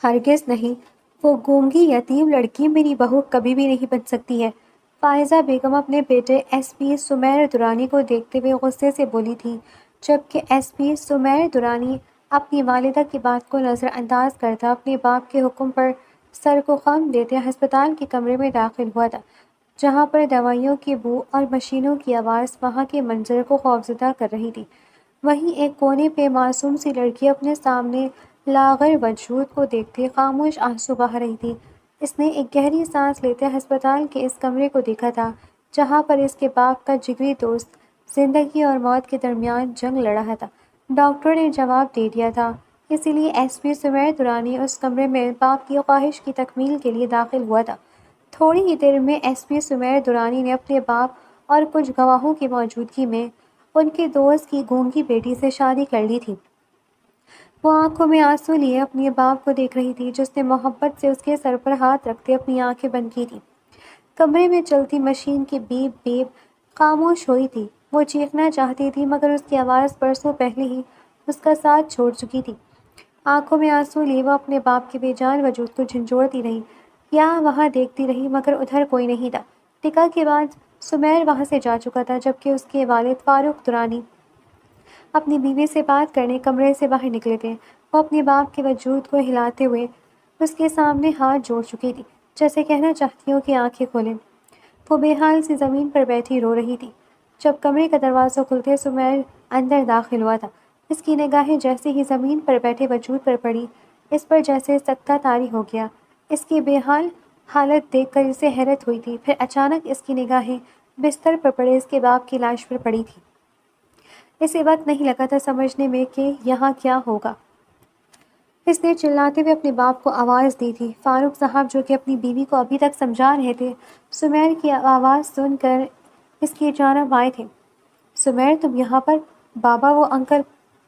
ہرگز نہیں، وہ گونگی یتیم لڑکی میری بہو کبھی بھی نہیں بن سکتی ہے۔ فائزہ بیگم اپنے بیٹے ایس پی سمیر درانی کو دیکھتے ہوئے غصے سے بولی تھی، جبکہ ایس پی سمیر درانی اپنی والدہ کی بات کو نظر انداز کرتا اپنے باپ کے حکم پر سر کو خم دیتے ہسپتال کے کمرے میں داخل ہوا تھا، جہاں پر دوائیوں کی بو اور مشینوں کی آواز وہاں کے منظر کو خوفزدہ کر رہی تھی۔ وہیں ایک کونے پہ معصوم سی لڑکی اپنے سامنے لاغر وجود کو دیکھتے خاموش آنسو بہا رہی تھی۔ اس نے ایک گہری سانس لیتے ہسپتال کے اس کمرے کو دیکھا تھا، جہاں پر اس کے باپ کا جگری دوست زندگی اور موت کے درمیان جنگ لڑ رہا تھا۔ ڈاکٹر نے جواب دے دیا تھا، اسی لیے ایس پی سمیر درانی اس کمرے میں باپ کی خواہش کی تکمیل کے لیے داخل ہوا تھا۔ تھوڑی ہی دیر میں ایس پی سمیر درانی نے اپنے باپ اور کچھ گواہوں کی موجودگی میں ان کے دوست کی گونگی بیٹی سے شادی کر لی تھی۔ وہ آنکھوں میں آنسو لیے اپنے باپ کو دیکھ رہی تھی، جس نے محبت سے اس کے سر پر ہاتھ رکھتے اپنی آنکھیں بند کی تھیں۔ کمرے میں چلتی مشین کی بیپ بیپ خاموش ہوئی تھی۔ وہ چیخنا چاہتی تھی مگر اس کی آواز برسوں پہلے ہی اس کا ساتھ چھوڑ چکی تھی۔ آنکھوں میں آنسو لیے وہ اپنے باپ کے بے جان وجود کو جھنجھوڑتی رہی، یہاں وہاں دیکھتی رہی مگر ادھر کوئی نہیں تھا۔ نکاح کے بعد سمیر وہاں سے جا چکا تھا، جبکہ اس کے والد فاروق درانی اپنی بیوی سے بات کرنے کمرے سے باہر نکلے تھے۔ وہ اپنے باپ کے وجود کو ہلاتے ہوئے اس کے سامنے ہاتھ جوڑ چکی تھی، جیسے کہنا چاہتی ہوں کہ آنکھیں کھولیں۔ وہ بے حال سی زمین پر بیٹھی رو رہی تھی۔ جب کمرے کا دروازہ کھلتے سمیر اندر داخل ہوا تھا، اس کی نگاہیں جیسے ہی زمین پر بیٹھے وجود پر پڑی، اس پر جیسے سکتہ طاری ہو گیا۔ اس کی بے حال حالت دیکھ کر اسے حیرت ہوئی تھی، پھر اچانک اس کی نگاہیں بستر پر پڑے اس کے باپ کی لاش پر پڑی تھی۔ اسے وقت نہیں لگا تھا سمجھنے میں کہ یہاں کیا ہوگا۔ اس نے چلاتے ہوئے اپنے باپ کو آواز دی تھی۔ فاروق صاحب، جو کہ اپنی بیوی کو ابھی تک سمجھا رہے تھے، سمیر کی آواز سن کر اس کی جانب آئے تھے۔ سمیر، تم یہاں پر؟ بابا، وہ انکل۔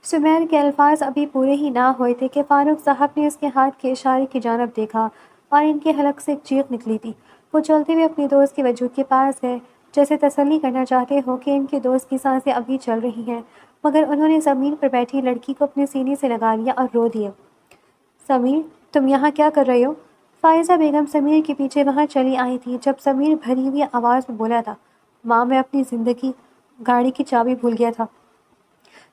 سمیر کے الفاظ ابھی پورے ہی نہ ہوئے تھے کہ فاروق صاحب نے اس کے ہاتھ کے اشارے کی جانب دیکھا اور ان کے حلق سے ایک چیخ نکلی تھی۔ وہ چلتے ہوئے اپنے دوست کے وجود کے پاس گئے، جیسے تسلی کرنا چاہتے ہو کہ ان کے دوست کی سانسیں ابھی چل رہی ہیں، مگر انہوں نے زمین پر بیٹھی لڑکی کو اپنے سینے سے لگا لیا اور رو دیا۔ سمیر، تم یہاں کیا کر رہے ہو؟ فائزہ بیگم سمیر کے پیچھے وہاں چلی آئی تھی جب سمیر بھری ہوئی آواز میں بولا تھا، ماں، میں اپنی زندگی گاڑی کی چابی بھول گیا تھا۔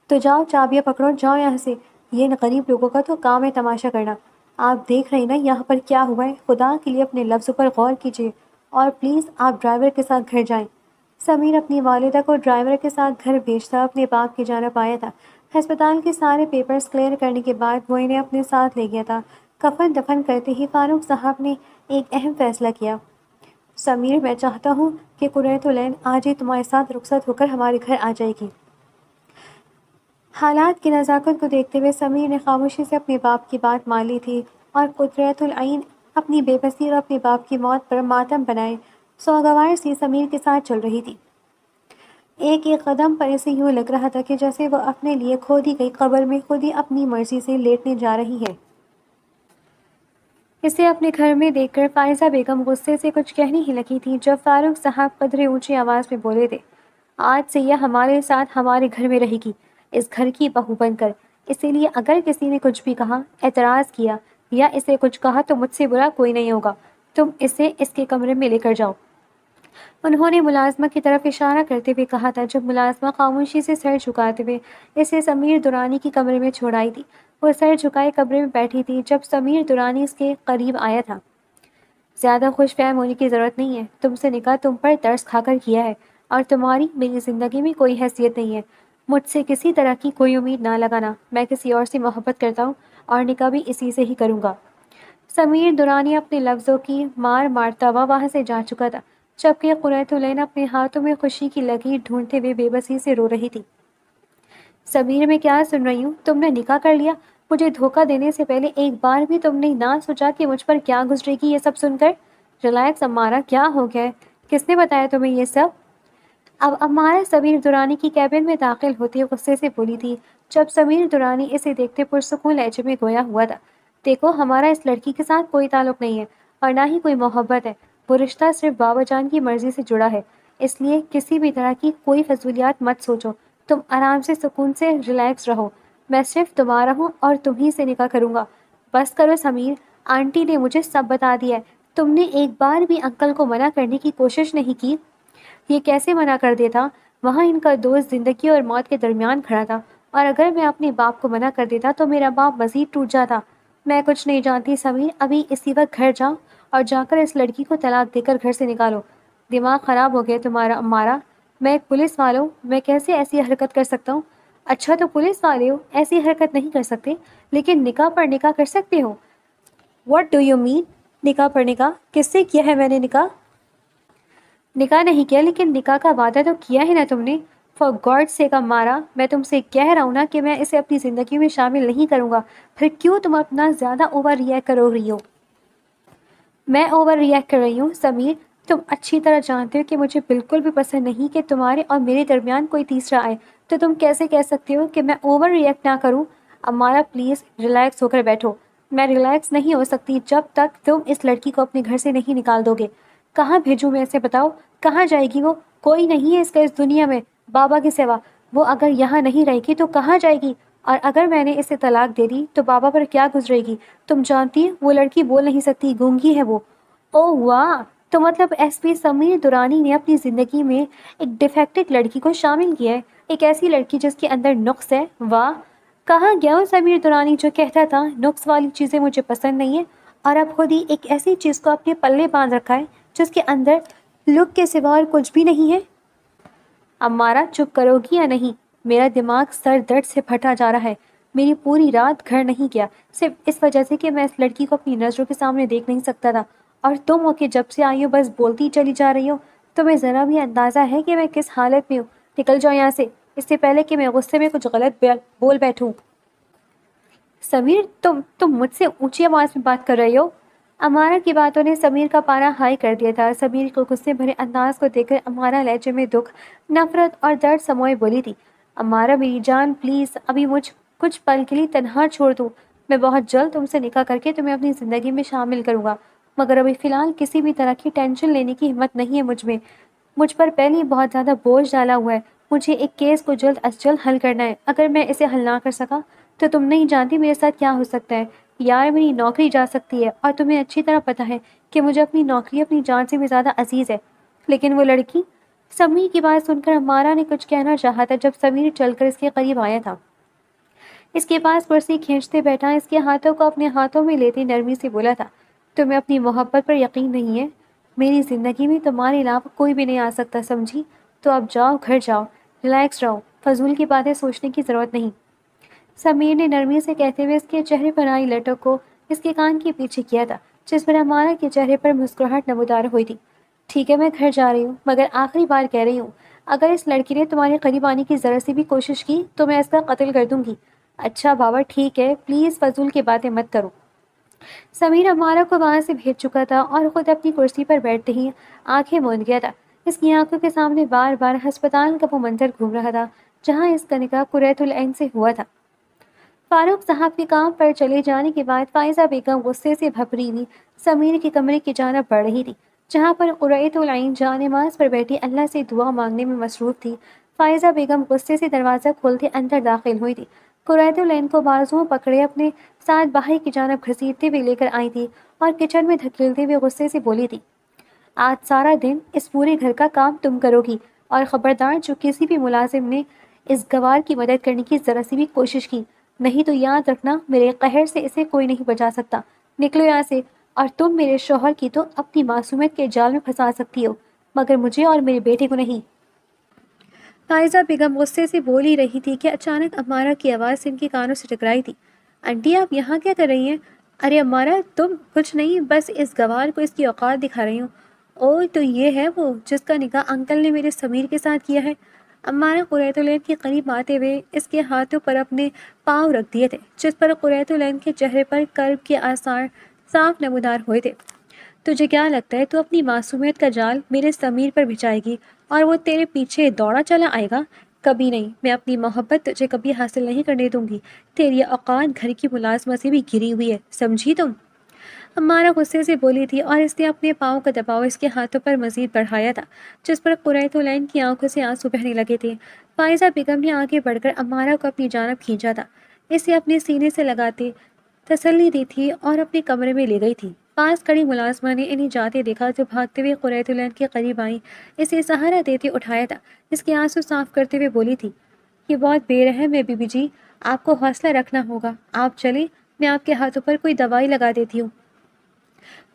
تو جاؤ، چابیاں پکڑو، جاؤ یہاں سے۔ یہ غریب لوگوں کا تو کام ہے تماشا کرنا۔ آپ دیکھ رہے نا یہاں پر کیا ہوا ہے؟ خدا کے لیے اپنے لفظوں پر غور کیجیے اور پلیز آپ ڈرائیور کے ساتھ گھر جائیں۔ سمیر اپنی والدہ کو ڈرائیور کے ساتھ گھر بھیجتا اپنے باپ کی جانب آیا تھا۔ ہسپتال کے سارے پیپرز کلیئر کرنے کے بعد وہ انہیں اپنے ساتھ لے گیا تھا۔ کفن دفن کرتے ہی فاروق صاحب نے ایک اہم فیصلہ کیا۔ سمیر، میں چاہتا ہوں کہ قرۃ العین آج ہی تمہارے ساتھ رخصت ہو کر ہمارے گھر آ جائے گی۔ حالات کی نزاکت کو دیکھتے ہوئے سمیر نے خاموشی سے اپنے باپ کی بات مان لی تھی اور قرۃ العین اپنی بے بسی اور اپنے باپ کی موت پر ماتم بنائے سوگوار سی سمیر کے ساتھ چل رہی تھی۔ ایک ایک قدم پر اسے یوں لگ رہا تھا کہ جیسے وہ اپنے لیے کھودی گئی قبر میں خود ہی اپنی مرضی سے لیٹنے جا رہی ہے۔ اسے اپنے گھر میں دیکھ کر فائزہ بیگم غصے سے کچھ کہنے ہی لگی تھی جب فاروق صاحب قدرے اونچی آواز میں بولے تھے، آج سے یہ ہمارے ساتھ ہمارے گھر میں رہے گی، اس گھر کی بہو بن کر۔ اسی لیے اگر کسی نے کچھ بھی کہا، اعتراض کیا یا اسے کچھ کہا تو مجھ سے برا کوئی نہیں ہوگا۔ تم اسے اس کے کمرے میں لے کر جاؤ۔ انہوں نے ملازمہ کی طرف اشارہ کرتے ہوئے کہا تھا، جب ملازمہ خاموشی سے سر جھکاتے ہوئے اسے سمیر درانی کی کمرے میں چھوڑ آئی تھی۔ وہ سر جھکائے کمرے میں بیٹھی تھی جب سمیر درانی اس کے قریب آیا تھا۔ زیادہ خوش فہم ہونے کی ضرورت نہیں ہے، تم سے نکاح تم پر ترس کھا کر کیا ہے اور تمہاری میری زندگی میں کوئی حیثیت نہیں ہے۔ مجھ سے کسی طرح کی کوئی امید نہ لگانا، میں کسی اور سے محبت کرتا ہوں اور نکاح بھی اسی سے ہی کروں گا۔ سمیر درانی اپنے لفظوں کی مار مارتا ہوا وہاں سے جا چکا تھا، جبکہ قرۃ العین اپنے ہاتھوں میں خوشی کی لکیر ڈھونڈتے ہوئے بے بسی سے رو رہی تھی۔ سمیر، میں کیا سن رہی ہوں؟ تم نے نکاح کر لیا؟ مجھے دھوکہ دینے سے پہلے ایک بار بھی تم نے نہ سوچا کہ مجھ پر کیا گزرے گی یہ سب سن کر؟ ریلیکس امارہ، کیا ہو گیا ہے؟ کس نے بتایا تمہیں یہ سب؟ اب امارہ سمیر درانی کی کیبن میں داخل ہوتی غصے سے بولی تھی، جب سمیر درانی اسے دیکھتے پرسکون لہجے میں گویا ہوا تھا، دیکھو، ہمارا اس لڑکی کے ساتھ کوئی تعلق نہیں ہے اور نہ ہی کوئی محبت ہے۔ وہ رشتہ صرف بابا جان کی مرضی سے جڑا ہے، اس لیے کسی بھی طرح کی کوئی فضولیات مت سوچو۔ تم آرام سے سکون سے ریلیکس رہو۔ میں صرف تمہارا ہوں اور تمہیں سے نکاح کروں گا۔ بس کرو سمیر، آنٹی نے مجھے سب بتا دیا ہے۔ تم نے ایک بار بھی انکل کو منع کرنے کی کوشش نہیں کی۔ یہ کیسے منع کر دیتا؟ وہاں ان کا دوست زندگی اور موت کے درمیان کھڑا تھا، اور اگر میں اپنے باپ کو منع کر دیتا تو میرا باپ مزید ٹوٹ جاتا۔ میں کچھ نہیں جانتی سمیر، ابھی اسی وقت گھر جاؤ اور جا کر اس لڑکی کو طلاق دے کر گھر سے نکالو۔ دماغ خراب ہو گیا تمہارا امارا، میں ایک پولیس والا ہوں، میں کیسے ایسی حرکت کر سکتا ہوں؟ اچھا تو پولیس والے ہو، ایسی حرکت نہیں کر سکتے، لیکن نکاح پر نکاح کر سکتے ہو۔ What do you mean? نکاح پر نکاح؟ کس سے کیا ہے میں نے نکاح؟ نکاح نہیں کیا، لیکن نکاح کا وعدہ تو کیا ہے نا تم نے۔ فار گاڈ سیک امارا، میں تم سے کہہ رہا ہوں نا کہ میں اسے اپنی زندگی میں شامل نہیں کروں گا، پھر کیوں تم اپنا زیادہ اوور ریئیکٹ کرو رہی ہو؟ میں اوور ریئیکٹ کر رہی ہوں سمیر؟ تم اچھی طرح جانتے ہو کہ مجھے بالکل بھی پسند نہیں کہ تمہارے اور میرے درمیان کوئی تیسرا آئے، تو تم کیسے کہہ سکتے ہو کہ میں اوور ریئیکٹ نہ کروں؟ امارا پلیز ریلیکس ہو کر بیٹھو۔ میں ریلیکس نہیں ہو سکتی جب تک تم اس لڑکی کو اپنے گھر سے نہیں نکال دو گے۔ کہاں بھیجوں میں اسے بتاؤ؟ کہاں جائے گی وہ؟ کوئی نہیں ہے اس کا اس دنیا میں بابا کے سوا۔ وہ اگر یہاں نہیں رہے گی تو کہاں جائے گی؟ اور اگر میں نے اسے طلاق دے دی تو بابا پر کیا گزرے گی؟ تم جانتی وہ لڑکی بول نہیں سکتی، گونگی ہے وہ۔ اوہ واہ، تو مطلب ایس پی سمیر دورانی نے اپنی زندگی میں ایک ڈیفیکٹڈ لڑکی کو شامل کیا ہے، ایک ایسی لڑکی جس کے اندر نقص ہے۔ واہ، کہاں گیا وہ سمیر دورانی جو کہتا تھا نقص والی چیزیں مجھے پسند نہیں ہیں، اور اب خود ہی ایک ایسی چیز کو اپنے پلے باندھ رکھا ہے جس کے اندر لک کے سوا اور کچھ بھی نہیں ہے۔ امارا چپ کرو گی یا نہیں؟ میرا دماغ سر درد سے پھٹا جا رہا ہے۔ میری پوری رات گھر نہیں گیا صرف اس وجہ سے کہ میں اس لڑکی کو اپنی نظروں کے سامنے دیکھ نہیں سکتا تھا، اور تم ہو کہ جب سے آئی ہو بس بولتی چلی جا رہی ہو۔ تمہیں ذرا بھی اندازہ ہے کہ میں کس حالت میں ہوں؟ نکل جاؤ یہاں سے، اس سے پہلے کہ میں غصے میں کچھ غلط بول بیٹھوں۔ سمیر، تم مجھ سے اونچی آواز میں بات کر رہے ہو؟ امارا کی باتوں نے سمیر کا پارا ہائی کر دیا تھا۔ سمیر کو غصے بھرے انداز کو دیکھ کر امارا لہجے میں دکھ، نفرت اور درد سموئے بولی تھی، امارا میری جان پلیز ابھی مجھ کچھ پل کے لیے تنہا چھوڑ دو، میں بہت جلد تم سے نکاح کر کے تمہیں اپنی زندگی میں شامل کروں گا، مگر ابھی فی الحال کسی بھی طرح کی ٹینشن لینے کی ہمت نہیں ہے مجھ میں۔ مجھ پر پہلے ہی بہت زیادہ بوجھ ڈالا ہوا ہے، مجھے ایک کیس کو جلد از جلد حل کرنا ہے، اگر میں اسے حل نہ کر سکا تو تم نہیں جانتی میرے ساتھ کیا ہو سکتا ہے۔ یار میری نوکری جا سکتی ہے، اور تمہیں اچھی طرح پتہ ہے کہ مجھے اپنی نوکری اپنی جان سے بھی زیادہ عزیز ہے، لیکن وہ لڑکی۔ سمیر کی بات سن کر امارا نے کچھ کہنا چاہا تھا جب سمیر چل کر اس کے قریب آیا تھا، اس کے پاس کرسی کھینچتے بیٹھا، اس کے ہاتھوں کو اپنے ہاتھوں میں لیتے نرمی سے بولا تھا، تمہیں اپنی محبت پر یقین نہیں ہے؟ میری زندگی میں تمہارے علاوہ کوئی بھی نہیں آ سکتا، سمجھی؟ تو اب جاؤ، گھر جاؤ، ریلیکس رہو، فضول کی باتیں سوچنے کی ضرورت نہیں۔ سمیر نے نرمی سے کہتے ہوئے اس کے چہرے پر آئی لٹک کو اس کے کان کے پیچھے کیا تھا، جس پر امارا کے چہرے پر مسکراہٹ نمودار ہوئی تھی۔ ٹھیک ہے، میں گھر جا رہی ہوں، مگر آخری بار کہہ رہی ہوں، اگر اس لڑکی نے تمہارے قریب آنے کی ذرا سی بھی کوشش کی تو میں اس کا قتل کر دوں گی۔ اچھا بابا ٹھیک ہے، پلیز فضول کی باتیں مت کرو۔ سمیر امارا کو وہاں سے بھیج چکا تھا اور خود اپنی کرسی پر بیٹھتے ہی آنکھیں موند گیا تھا۔ اس کی آنکھوں کے سامنے بار بار ہسپتال کا وہ منظر گھوم رہا تھا جہاں اس کا نکاح قریۃ العین سے ہوا تھا۔ فاروق صاحب کے کام پر چلے جانے کے بعد فائزہ بیگم غصے سے بھپری ہوئی سمیر کے کمرے کی جانب بڑھ رہی تھی، جہاں پر قریۃ العین جان نماز پر بیٹھی اللہ سے دعا مانگنے میں مصروف تھی۔ فائزہ بیگم غصے سے دروازہ کھولتے اندر داخل ہوئی تھی، قریۃ العین کو بازوؤں پکڑے اپنے ساتھ باہر کی جانب گھسیٹتے ہوئے لے کر آئی تھی اور کچن میں دھکیلتے ہوئے غصے سے بولی تھی، آج سارا دن اس پورے گھر کا کام تم کرو گی، اور خبردار جو کسی بھی ملازم نے اس گوار کی مدد کرنے کی ذرا سی بھی کوشش کی، نہیں تو یاد رکھنا میرے قہر سے اسے کوئی نہیں بچا سکتا۔ نکلو یہاں سے، اور تم میرے شوہر کی تو اپنی معصومیت کے جال میں پھنسا سکتی ہو، مگر مجھے اور میرے بیٹے کو نہیں۔ فائزہ بیگم غصے سے بول ہی رہی تھی کہ اچانک امارا کی آواز ان کے کانوں سے ٹکرائی تھی، آنٹی آپ یہاں کیا کر رہی ہیں؟ ارے امارا تم کچھ نہیں، بس اس گوار کو اس کی اوقات دکھا رہی ہوں۔ او تو یہ ہے وہ جس کا نکاح انکل نے میرے سمیر کے ساتھ کیا ہے۔ امارا قریۃ العین کے قریب آتے ہوئے اس کے ہاتھوں پر اپنے پاؤں رکھ دیے تھے، جس پر قریۃ العین کے چہرے پر کرب کے آثار صاف نمودار ہوئے تھے۔ تجھے کیا لگتا ہے تو اپنی معصومیت کا جال میرے سمیر پر بچھائے گی اور وہ تیرے پیچھے دوڑا چلا آئے گا؟ کبھی نہیں، میں اپنی محبت تجھے کبھی حاصل نہیں کرنے دوں گی۔ تیری اوقات گھر کی ملازمت سے بھی گری ہوئی ہے، سمجھی تم؟ امارا غصے سے بولی تھی اور اس نے اپنے پاؤں کا دباؤ اس کے ہاتھوں پر مزید بڑھایا تھا، جس پر قریۃ العین کی آنکھوں سے آنسو بہنے لگے تھے۔ فائزہ بیگم نے آگے بڑھ کر امارا کو اپنی جانب کھینچا تھا، اسے اپنے سینے سے لگاتے تسلی دی تھی اور اپنے کمرے میں لے گئی تھی۔ پاس کھڑی ملازمہ نے انہیں جاتے دیکھا تو بھاگتے ہوئے قریت العین کے قریب آئیں، اسے سہارا دیتے اٹھایا تھا، اس کے آنسو صاف کرتے ہوئے بولی تھی، یہ بہت بے رحم ہے بی بی جی، آپ کو حوصلہ رکھنا ہوگا، آپ چلیں، میں آپ کے ہاتھوں پر کوئی دوائی لگا دیتی ہوں۔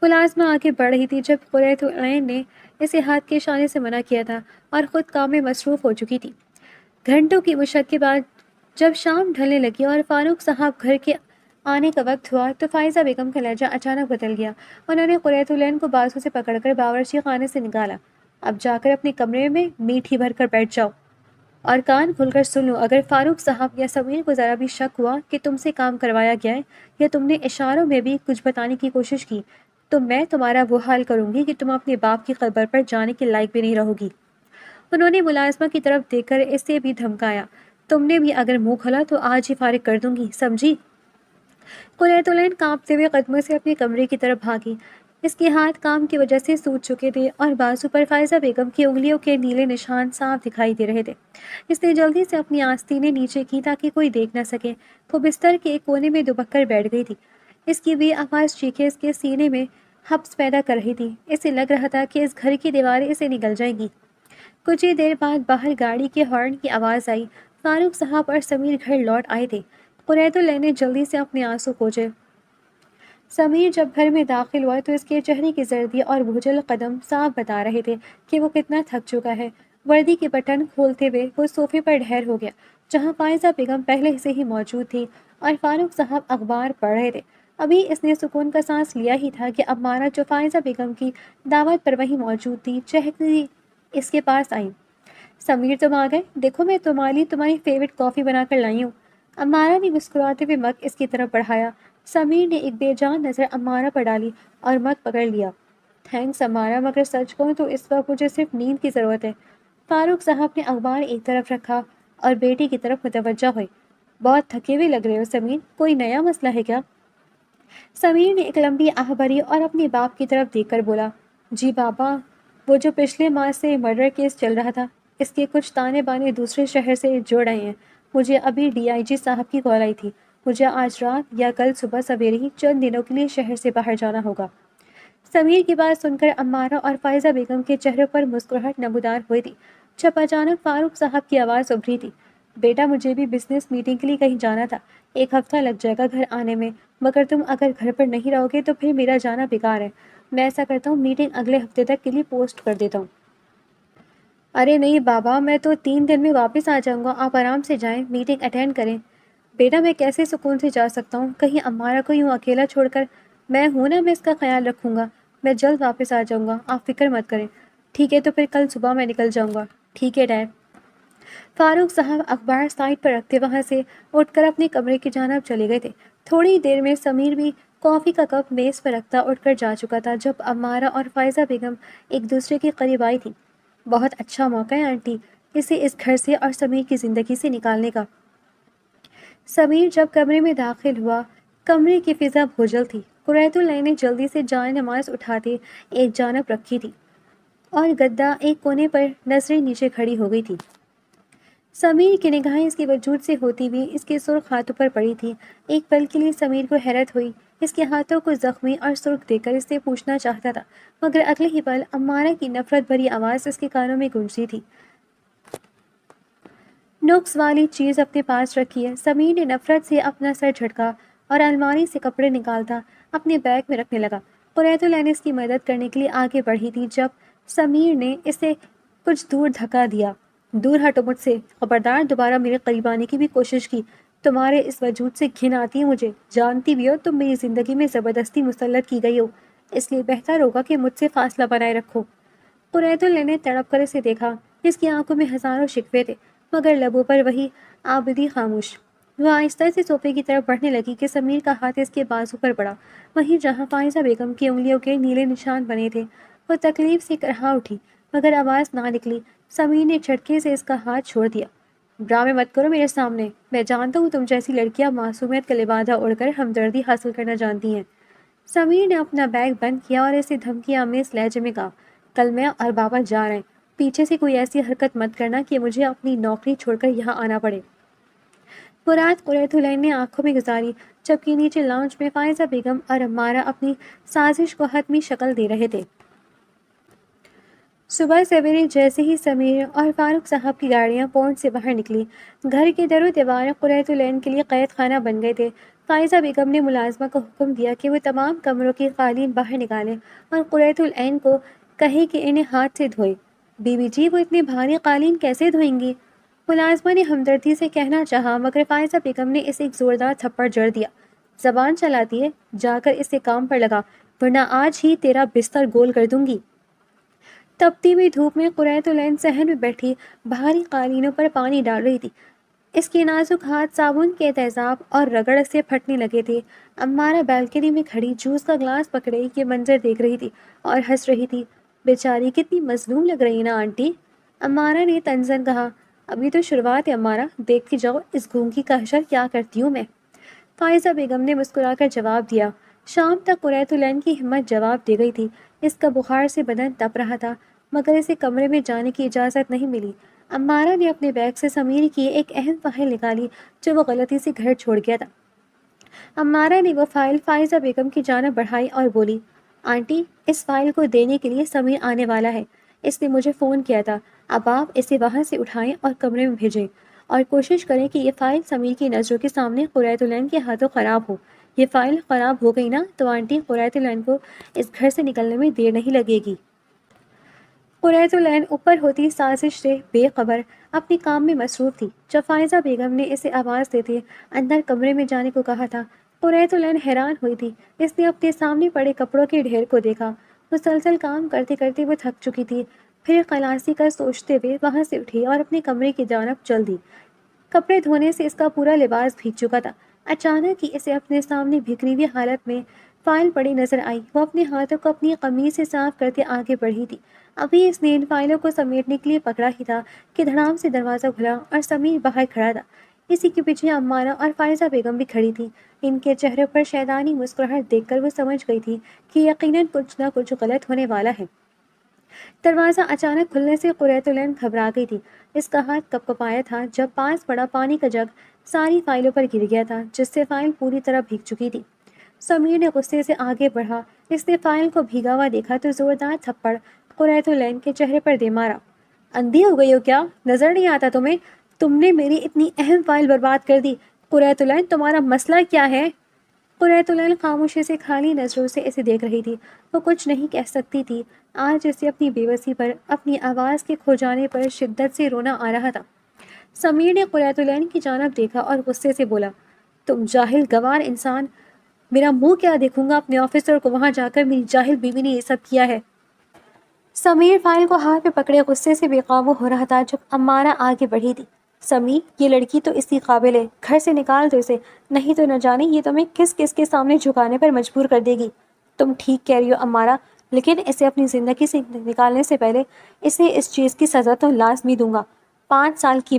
ملازمہ آگے بڑھ رہی تھی جب قریت العین نے اسے ہاتھ کے اشارے سے منع کیا تھا اور خود کام میں مصروف ہو چکی تھی۔ گھنٹوں کی مشق کے بعد جب شام ڈھلنے لگی اور فاروق صاحب گھر کے آنے کا وقت ہوا تو فائزہ بیگم کا لہجہ اچانک بدل گیا۔ انہوں نے قریت العین کو بازو سے پکڑ کر باورچی خانے سے نکالا۔ اب جا کر اپنے کمرے میں میٹھی بھر کر بیٹھ جاؤ اور کان کھول کر سن لو، اگر فاروق صاحب یا سمیر کو ذرا بھی شک ہوا کہ تم سے کام کروایا گیا ہے یا تم نے اشاروں میں بھی کچھ بتانے کی کوشش کی تو میں تمہارا وہ حال کروں گی کہ تم اپنے باپ کی قبر پر جانے کے لائق بھی نہیں رہو گی۔ انہوں نے ملازمہ کی طرف دیکھ کر اسے بھی دھمکایا، تم نے بھی اگر منہ کھولا تو آج ہی فارغ کر دوں گی، سمجھی؟ قریت العین کانپتے ہوئے قدموں سے اپنے کمرے کی طرف بھاگی۔ اس کے ہاتھ کام کی وجہ سے سوج چکے تھے اور بازو پر فائزہ بیگم کی انگلیوں کے نیلے نشان صاف دکھائی دے رہے تھے۔ اس نے جلدی سے اپنی آستینیں نیچے کی تاکہ کوئی دیکھ نہ سکے۔ وہ بستر کے ایک کونے میں دبک کر بیٹھ گئی تھی۔ اس کی بے آواز چیخیں اس کے سینے میں حبس پیدا کر رہی تھی۔ اسے لگ رہا تھا کہ اس گھر کی دیواریں اسے نگل جائیں گی۔ کچھ ہی دیر بعد باہر گاڑی کے ہارن کی آواز آئی۔ فاروق صاحب اور سمیر گھر لوٹ آئے تھے۔ قریت العین نے جلدی سے اپنے آنسو پوچھے۔ سمیر جب گھر میں داخل ہوا تو اس کے چہرے کی زردی اور بھوجل قدم صاف بتا رہے تھے کہ وہ کتنا تھک چکا ہے۔ وردی کے بٹن کھولتے ہوئے وہ صوفے پر ڈھیر ہو گیا جہاں فائزہ بیگم پہلے سے ہی موجود تھی اور فاروق صاحب اخبار پڑھ رہے تھے۔ ابھی اس نے سکون کا سانس لیا ہی تھا کہ امارہ جو فائزہ بیگم کی دعوت پر وہیں موجود تھی چہکتی اس کے پاس آئی۔ سمیر تم آ گئے، دیکھو میں تمہاری فیوریٹ کافی بنا کر لائی ہوں۔ امارہ نے مسکراتے ہوئے مگ اس کی طرف بڑھایا۔ سمیر نے ایک بے جان نظر امارہ پر ڈالی اور مگ پکڑ لیا۔ تھینکس امارہ، مگر سچ کہوں تو اس وقت مجھے صرف نیند کی ضرورت ہے۔ فاروق صاحب نے اخبار ایک طرف رکھا اور بیٹی کی طرف متوجہ ہوئے۔ بہت تھکے ہوئے لگ رہے ہو سمیر، کوئی نیا مسئلہ ہے کیا؟ سمیر نے ایک لمبی آہ بھری اور اپنے باپ کی طرف دیکھ کر بولا، جی بابا، وہ جو پچھلے ماہ سے مرڈر کیس چل رہا تھا، اس کے کچھ تانے بانے دوسرے شہر سے جوڑ رہے ہیں۔ مجھے ابھی ڈی آئی جی صاحب کی کال آئی تھی، مجھے آج رات یا کل صبح سویرے ہی چند دنوں کے لیے شہر سے باہر جانا ہوگا۔ سمیر کی بات سن کر امارہ اور فائزہ بیگم کے چہروں پر مسکراہٹ نمودار ہوئی تھی جب اچانک فاروق صاحب کی آواز ابھری تھی، بیٹا مجھے بھی بزنس میٹنگ کے لیے کہیں جانا تھا، ایک ہفتہ لگ جائے گا گھر آنے میں، مگر تم اگر گھر پر نہیں رہو گے تو پھر میرا جانا بیکار ہے۔ میں ایسا کرتا ہوں میٹنگ اگلے ہفتے تک کے لیے پوسٹ کر دیتا ہوں۔ ارے نہیں بابا، میں تو 3 دن میں واپس آ جاؤں گا، آپ آرام سے جائیں، میٹنگ اٹینڈ کریں۔ بیٹا میں کیسے سکون سے جا سکتا ہوں، کہیں امارہ کو یوں اکیلا چھوڑ کر؟ میں ہوں نا، میں اس کا خیال رکھوں گا، میں جلد واپس آ جاؤں گا، آپ فکر مت کریں۔ ٹھیک ہے تو پھر کل صبح میں نکل جاؤں گا۔ ٹھیک ہے ڈیڈ۔ فاروق صاحب اخبار سائڈ پر رکھتے وہاں سے اٹھ کر اپنے کمرے کی جانب چلے گئے تھے۔ تھوڑی دیر میں سمیر بھی کافی کا کپ میز پر رکھتا اٹھ کر جا چکا تھا جب امارہ اور فائزہ بیگم ایک دوسرے کے قریب آئی تھی۔ بہت اچھا موقع ہے آنٹی، اسے اس گھر سے اور سمیر کی زندگی سے نکالنے کا۔ سمیر جب کمرے میں داخل ہوا، کمرے کی فضا بھوجل تھی۔ قریت العین نے جلدی سے جائے نماز اٹھاتے ایک جانب رکھی تھی اور گدا ایک کونے پر نظریں نیچے کھڑی ہو گئی تھی۔ سمیر کی نگاہیں اس کے وجود سے ہوتی ہوئی اس کے سرخ ہاتھوں پر پڑی تھی۔ ایک پل کے لیے سمیر کو حیرت ہوئی، اس کے ہاتھوں کو زخمی اور سرخ دیکھ کر اس سے پوچھنا چاہتا تھا، مگر اگلے ہی پل امارہ کی نفرت بھری آواز اس کے کانوں میں گونجتی تھی، نقص والی چیز اپنے پاس رکھی ہے۔ سمیر نے نفرت سے اپنا سر جھٹکا اور الماری سے کپڑے نکالتا اپنے بیگ میں رکھنے لگا۔ قریت العین اس کی مدد کرنے کے لیے آگے بڑھی تھی جب سمیر نے اسے کچھ دور دھکا دیا۔ دور ہٹو مجھ سے، خبردار دوبارہ میرے قریب آنے کی بھی کوشش کی، تمہارے اس وجود سے گھن آتی ہے مجھے، جانتی بھی ہو تم میری زندگی میں زبردستی مسلط کی گئی ہو، اس لیے بہتر ہوگا کہ مجھ سے فاصلہ بنائے رکھو۔ قریت العین نے تڑپ کر اسے دیکھا، اس کی آنکھوں میں ہزاروں شکوے تھے مگر لبوں پر وہی آبدی خاموش۔ وہ آہستہ سے صوفے کی طرف بڑھنے لگی کہ سمیر کا ہاتھ اس کے بازو پر پڑا، وہیں جہاں فائزہ بیگم کی انگلیوں کے نیلے نشان بنے تھے۔ وہ تکلیف سے کرہا اٹھی مگر آواز نہ نکلی۔ سمیر نے جھٹکے سے اس کا ہاتھ چھوڑ دیا۔ ڈرامے مت کرو میرے سامنے، میں جانتا ہوں تم جیسی لڑکیاں معصومیت کا لبادہ اڑ کر ہمدردی حاصل کرنا جانتی ہیں۔ سمیر نے اپنا بیگ بند کیا اور اسے دھمکی آمیز لہجے میں کہا، کل میں اور بابا جا رہے ہیں، پیچھے سے کوئی ایسی حرکت مت کرنا کہ مجھے اپنی نوکری چھوڑ کر یہاں آنا پڑے۔ وہ رات قریۃ العین نے آنکھوں میں گزاری جبکہ نیچے لاؤنج میں فائزہ بیگم اور عمارہ اپنی سازش کو حتمی شکل دے رہے تھے۔ صبح سویرے جیسے ہی سمیر اور فاروق صاحب کی گاڑیاں پونڈ سے باہر نکلی، گھر کے در و دیوار قریۃ العین کے لیے قید خانہ بن گئے تھے۔ فائزہ بیگم نے ملازمہ کو حکم دیا کہ وہ تمام کمروں کی قالین باہر نکالے اور قریۃ العین کو کہے کہ انہیں ہاتھ سے دھوئے۔ بی بی جی، وہ اتنی بھاری قالین کیسے دھوئیں گی؟ ملازمہ نے ہمدردی سے کہنا چاہا، مگر فائزہ بیگم نے اسے ایک زوردار تھپڑ جڑ دیا۔ زبان چلاتی ہے، جا کر اسے کام پر لگا، ورنہ آج ہی تیرا بستر گول کر دوں گی۔ تپتی ہوئی دھوپ میں قریۃ العین صحن میں بیٹھی بھاری قالینوں پر پانی ڈال رہی تھی۔ اس کے نازک ہاتھ صابن کے تیزاب اور رگڑ سے پھٹنے لگے تھے۔ عمارہ بالکنی میں کھڑی جوس کا گلاس پکڑے یہ منظر دیکھ رہی تھی اور ہنس رہی تھی۔ بیچاری کتنی مظلوم لگ رہی نا آنٹی، عمارہ نے تنزن کہا۔ ابھی تو شروعات ہے عمارہ، دیکھتی جاؤ اس گونگی کا حشر کیا کرتی ہوں میں۔ فائزہ بیگم نے مسکرا کر جواب دیا۔ شام تک قریۃ العین کی ہمت جواب دے گئی تھی۔ اس کا بخار سے بدن تپ رہا تھا، مگر اسے کمرے میں جانے کی اجازت نہیں ملی۔ عمارہ نے اپنے بیگ سے سمیر کی ایک اہم فائل نکالی جو وہ غلطی سے گھر چھوڑ گیا تھا۔ عمارہ نے وہ فائل فائزہ بیگم کی جانب بڑھائی اور بولی، آنٹی، اس فائل کو دینے کے لیے سمیر آنے والا ہے۔ اس نے مجھے فون کیا تھا۔ اب آپ اسے وہاں سے اٹھائیں اور کمرے میں بھیجیں، اور کوشش کریں کہ یہ فائل سمیر کی نظروں کے سامنے قریۃ العین کے ہاتھوں خراب ہو۔ یہ فائل خراب ہو گئی نا تو آنٹی قریۃ العین کو اس گھر سے نکلنے میں دیر نہیں لگے گی۔ قریۃ العین اوپر ہوتی سازش سے بے خبر اپنے کام میں مصروف تھی جب فائزہ بیگم نے اسے آواز دیتے اندر کمرے میں جانے کو کہا تھا۔ قریۃ العین حیران ہوئی تھی۔ اس نے اپنے سامنے پڑے کپڑوں کے ڈھیر کو دیکھا۔ مسلسل کام کرتے کرتے وہ تھک چکی تھی، پھر خلاصی کا سوچتے ہوئے وہاں سے اٹھی اور اپنے کمرے کی جانب چل دی۔ کپڑے دھونے سے اس کا پورا لباس بھیگ چکا تھا۔ اچانک ہی اسے اپنے سامنے بکھری ہوئی حالت میں فائل پڑی نظر آئی۔ وہ اپنے ہاتھوں کو اپنی قمیض سے صاف کرتے آگے بڑھی تھی۔ ابھی اس نے ان فائلوں کو سمیٹنے کے لیے پکڑا ہی تھا کہ دھڑام سے دروازہ کھلا اور سمیر باہر کھڑا تھا۔ اسی کے پیچھے عمارہ اور فائزہ بیگم بھی کھڑی تھی۔ ان کے چہرے پر شیطانی مسکراہٹ دیکھ کر وہ سمجھ گئی تھی کہ یقیناً کچھ نہ کچھ غلط ہونے والا ہے۔ دروازہ اچانک کھلنے سے قریۃ العین گھبرا گئی تھی۔ اس کا ہاتھ کپ کپایا تھا جب پاس پڑا پانی کا جگ ساری فائلوں پر گر گیا تھا، جس سے فائل پوری طرح بھیگ چکی تھی۔ سمیر نے غصے سے آگے بڑھا۔ اس نے فائل کو بھیگا ہوا دیکھا تو زوردار تھپڑ قریۃ العین کے چہرے پر دے مارا۔ اندھی ہو گئی ہو کیا؟ نظر نہیں آتا تمہیں؟ تم نے میری اتنی اہم فائل برباد کر دی۔ قریۃ العین، تمہارا مسئلہ کیا ہے؟ قریۃ العین خاموشی سے کھالی نظروں سے اسے دیکھ رہی تھی۔ وہ کچھ نہیں کہہ سکتی تھی۔ آج اسے اپنی بے بسی پر، اپنی آواز کے کھو جانے پر شدت سے رونا آ رہا تھا۔ سمیر نے قریۃ العین کی جانب دیکھا اور غصے سے بولا، تم جاہل گوار انسان، میرا منہ کیا دیکھوں گا اپنے آفیسر کو وہاں جا کر میری جاہل بیوی نے یہ سب کیا ہے۔ سمیر فائل کو ہاتھ میں پکڑے غصے سے بے قابو ہو رہا تھا جب عمارہ آگے بڑھی تھی۔ سمیر، یہ لڑکی تو اسی قابل ہے، گھر سے نکال دو اسے، نہیں تو نہ جانے یہ تمہیں کس کس کے سامنے جھکانے پر مجبور کر دے گی۔ تم ٹھیک کہہ رہی ہو عمارہ، لیکن اسے اپنی زندگی سے نکالنے سے پہلے اسے اس چیز کی سزا تو لازمی دوں گا۔ 5 سال کی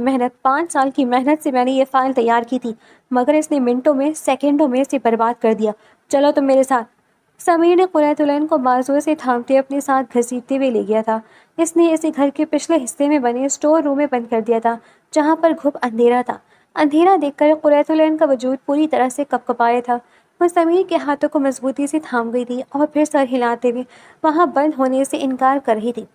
محنت سے میں نے یہ فائل تیار کی تھی، مگر اس نے منٹوں میں، سیکنڈوں میں اسے برباد کر دیا۔ چلو تم میرے ساتھ۔ سمیر نے قریۃ العین کو بازوؤں سے تھامتے اپنے ساتھ گھسیٹتے ہوئے لے گیا تھا۔ اس نے اسے گھر کے پچھلے حصے میں بنے اسٹور روم میں بند کر دیا تھا، جہاں پر گھپ اندھیرا تھا۔ اندھیرا دیکھ کر قریۃ العین کا وجود پوری طرح سے کپ کپایا تھا۔ وہ سمیر کے ہاتھوں کو مضبوطی سے تھام گئی تھی اور پھر سر ہلاتے ہوئے وہاں بند ہونے سے انکار کر رہی تھی۔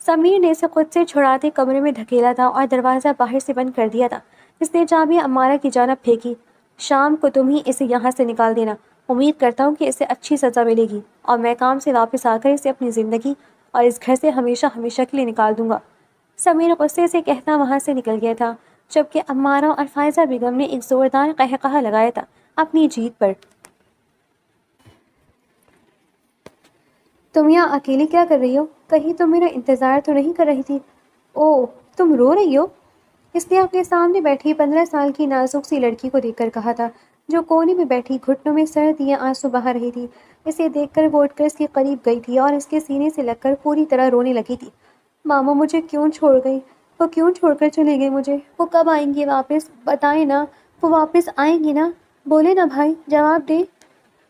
سمیر نے اسے خود سے چھڑاتے کمرے میں دھکیلا تھا اور دروازہ باہر سے بند کر دیا تھا۔ اس نے چابی عمارہ کی جانب پھینکی۔ شام کو تم ہی اسے یہاں سے نکال دینا۔ امید کرتا ہوں کہ اسے اچھی سزا ملے گی اور میں کام سے واپس آ کر اسے اپنی زندگی اور اس گھر سے ہمیشہ ہمیشہ کے لیے نکال دوں گا۔ سمیر غصے سے کہتا وہاں سے نکل گیا تھا، جبکہ عمارہ اور فائزہ بیگم نے ایک زوردار قہقہہ لگایا تھا اپنی جیت پر۔ تم یہاں اکیلی کیا کر رہی ہو؟ کہیں تم میرا انتظار تو نہیں کر رہی تھی؟ اوہ، تم رو رہی ہو؟ اس نے اپنے سامنے بیٹھی 15 سال کی نازک سی لڑکی کو دیکھ کر کہا تھا، جو کونے میں بیٹھی گھٹنوں میں سرد یہ آنسو بہا رہی تھی۔ اسے دیکھ کر وہ اٹھ کر اس کے قریب گئی تھی اور اس کے سینے سے لگ کر پوری طرح رونے لگی تھی۔ ماما مجھے کیوں چھوڑ گئی؟ وہ کیوں چھوڑ کر چلے گئے مجھے؟ وہ کب آئیں گی واپس؟ بتائیں نا، وہ واپس آئیں گی نا؟ بولے نا بھائی، جواب دے۔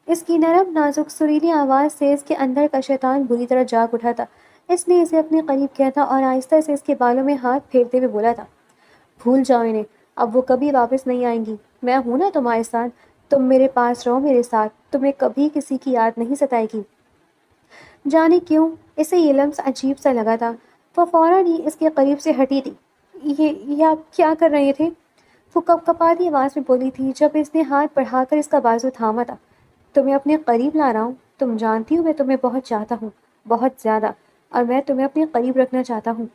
اس کی نرم نازک سریلی آواز سے اس کے اندر کا شیطان بری طرح جاگ اٹھا تھا۔ اس نے اسے اپنے قریب کیا تھا اور آہستہ سے اس کے بالوں میں ہاتھ پھیرتے ہوئے بولا تھا، بھول جاؤ انہیں، اب وہ کبھی واپس نہیں آئیں گی۔ میں ہوں نا تمہارے ساتھ، تم میرے پاس رہو میرے ساتھ، تمہیں کبھی کسی کی یاد نہیں ستائے گی۔ جانے کیوں اسے یہ لمس عجیب سا لگا تھا، وہ فوراً ہی اس کے قریب سے ہٹی تھی۔ یہ آپ کیا کر رہے تھے؟ وہ کپ کپاتی آواز میں بولی تھی جب اس نے ہاتھ بڑھا کر اس کا بازو تھاما تھا۔ تمہیں اپنے قریب لا رہا ہوں، تم جانتی ہو میں تمہیں بہت چاہتا ہوں، بہت زیادہ، اور میں تمہیں اپنے قریب رکھنا چاہتا ہوں۔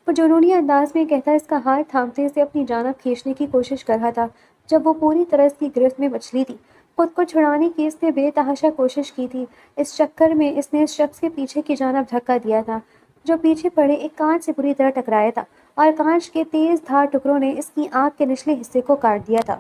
وہ جنونی انداز میں کہتا اس کا ہاتھ تھامتے اسے اپنی جانب کھینچنے کی کوشش کر رہا تھا جب وہ پوری طرح اس کی گرفت میں مچھلی تھی۔ خود کو چھڑانے کی اس نے بے تحاشا کوشش کی تھی، اس چکر میں اس نے اس شخص کے پیچھے کی جانب دھکا دیا تھا جو پیچھے پڑے ایک کانچ سے بری طرح ٹکرایا تھا، اور کانچ کے تیز دھار ٹکڑوں نے اس کی آنکھ کے نچلے حصے کو کاٹ دیا تھا۔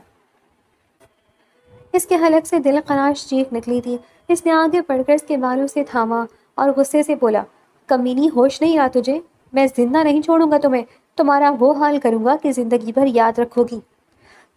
اس کے حلق سے دل خراش چیخ نکلی تھی۔ اس نے آگے بڑھ کر اس کے بالوں سے تھاما اور غصے سے بولا، کمینی، ہوش نہیں رہا تجھے؟ میں زندہ نہیں چھوڑوں گا تمہیں، تمہارا وہ حال کروں گا کہ زندگی بھر یاد رکھو گی۔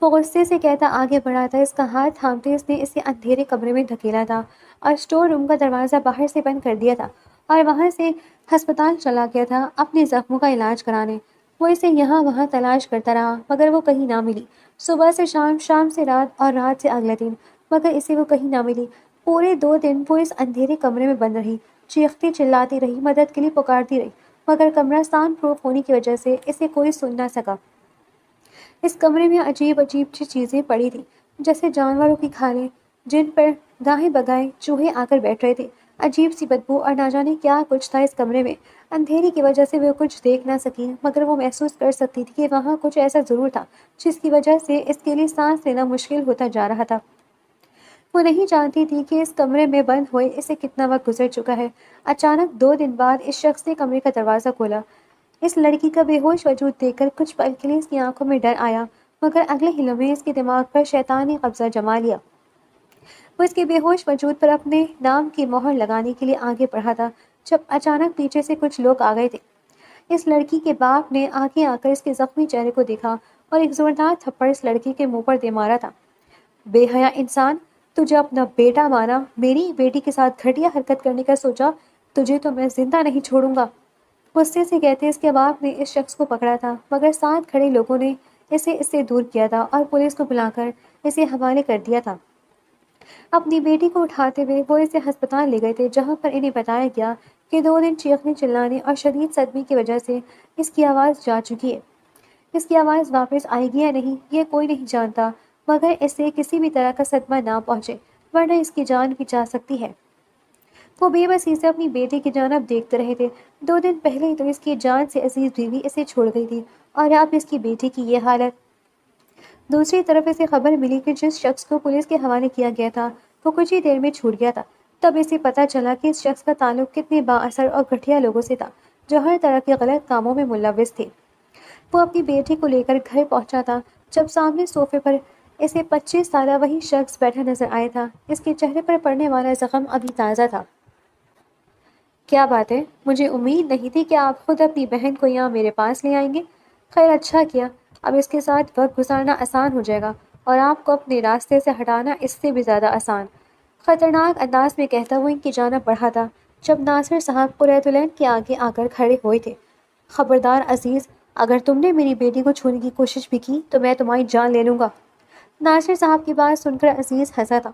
وہ غصے سے کہتا آگے بڑھا تھا، اس کا ہاتھ تھامتے اس نے اسے اندھیرے کمرے میں دھکیلا تھا اور اسٹور روم کا دروازہ باہر سے بند کر دیا تھا، اور وہاں سے ہسپتال چلا گیا تھا اپنے زخموں کا علاج کرانے۔ وہ اسے یہاں وہاں تلاش کرتا رہا مگر وہ کہیں نہ ملی۔ صبح سے شام، شام سے رات، اور رات سے اگلے دن، مگر اسے وہ کہیں نہ ملی۔ پورے 2 دن وہ اس اندھیرے کمرے میں بند رہی، چیختی چلاتی رہی، مدد کے لیے پکارتی رہی، مگر کمرہ ساؤنڈ پروف ہونے کی وجہ سے اسے کوئی سن نہ سکا۔ اس کمرے میں عجیب عجیب سی چیزیں پڑی تھیں، جیسے جانوروں کی کھالیں جن پر گاہے بگائے چوہے آ کر بیٹھ رہے تھے، عجیب سی بدبو، اور نہ جانے کیا کچھ تھا اس کمرے میں۔ اندھیرے کی وجہ سے وہ کچھ دیکھ نہ سکی، مگر وہ محسوس کر سکتی تھی کہ وہاں کچھ ایسا ضرور تھا جس کی وجہ سے اس کے لیے سانس لینا مشکل ہوتا جا رہا تھا۔ وہ نہیں جانتی تھی کہ اس کمرے میں بند ہوئے اسے کتنا وقت گزر چکا ہے۔ اچانک 2 دن بعد اس شخص نے کمرے کا دروازہ کھولا۔ اس لڑکی کا بے ہوش وجود دیکھ کر کچھ پل کے لیے اس کی آنکھوں میں ڈر آیا، مگر اگلے ہی لمحے اس کے دماغ پر شیطان نے قبضہ جما لیا۔ وہ اس کے بے ہوش وجود پر اپنے نام کی مہر لگانے کے لیے آگے بڑھا تھا جب اچانک پیچھے سے کچھ لوگ آ گئے تھے۔ اس لڑکی کے باپ نے آگے آ کر اس کے زخمی چہرے کو دیکھا اور ایک زوردار تھپڑ اس لڑکی کے منہ پر دے مارا تھا۔ بے حیا انسان، تجھے اپنا بیٹا مانا، میری بیٹی کے ساتھ گھٹیا حرکت کرنے کا سوچا، تجھے تو میں زندہ نہیں چھوڑوں گا۔ غصے سے کہتے اس کے باپ نے اس شخص کو پکڑا تھا، مگر ساتھ کھڑے لوگوں نے اسے اس سے دور کیا تھا اور پولیس کو بلا کر اسے حوالے کر دیا تھا۔ اپنی بیٹی کو اٹھاتے ہوئے وہ اسے ہسپتال لے گئے تھے، جہاں پر انہیں بتایا گیا کہ 2 دن چیخنے چلانے اور شدید صدمے کی وجہ سے اس کی آواز جا چکی ہے۔ اس کی آواز واپس آئے گی یا نہیں یہ کوئی نہیں جانتا، مگر اسے کسی بھی طرح کا صدمہ نہ پہنچے ورنہ اس کی جان بھی جا سکتی ہے۔ وہ بے بسی سے اپنی بیٹی کی جانب دیکھتے رہے تھے۔ 2 دن پہلے تو اس کی جان سے عزیز بیوی اسے چھوڑ گئی تھی، اور اب اس کی بیٹی کی یہ حالت۔ دوسری طرف اسے خبر ملی کہ جس شخص کو پولیس کے حوالے کیا گیا تھا وہ کچھ ہی دیر میں چھوٹ گیا تھا۔ تب اسے پتہ چلا کہ اس شخص کا تعلق کتنے با اثر اور گھٹیا لوگوں سے تھا جو ہر طرح کے غلط کاموں میں ملوث تھے۔ وہ اپنی بیٹی کو لے کر گھر پہنچا تھا جب سامنے صوفے پر اسے 25 سالہ وہی شخص بیٹھا نظر آیا تھا۔ اس کے چہرے پر پڑنے والا زخم ابھی تازہ تھا۔ کیا بات ہے، مجھے امید نہیں تھی کہ آپ خود اپنی بہن کو یہاں میرے پاس لے آئیں گے۔ خیر، اچھا کیا، اب اس کے ساتھ وقت گزارنا آسان ہو جائے گا اور آپ کو اپنے راستے سے ہٹانا اس سے بھی زیادہ آسان۔ خطرناک انداز میں کہتا وہ ان کی جانب بڑھا تھا جب ناصر صاحب قریۃ العین کے آگے آ کر کھڑے ہوئے تھے۔ خبردار عزیز، اگر تم نے میری بیٹی کو چھونے کی کوشش بھی کی تو میں تمہاری جان لے لوں گا۔ ناصر صاحب کی بات سن کر عزیز ہنسا تھا۔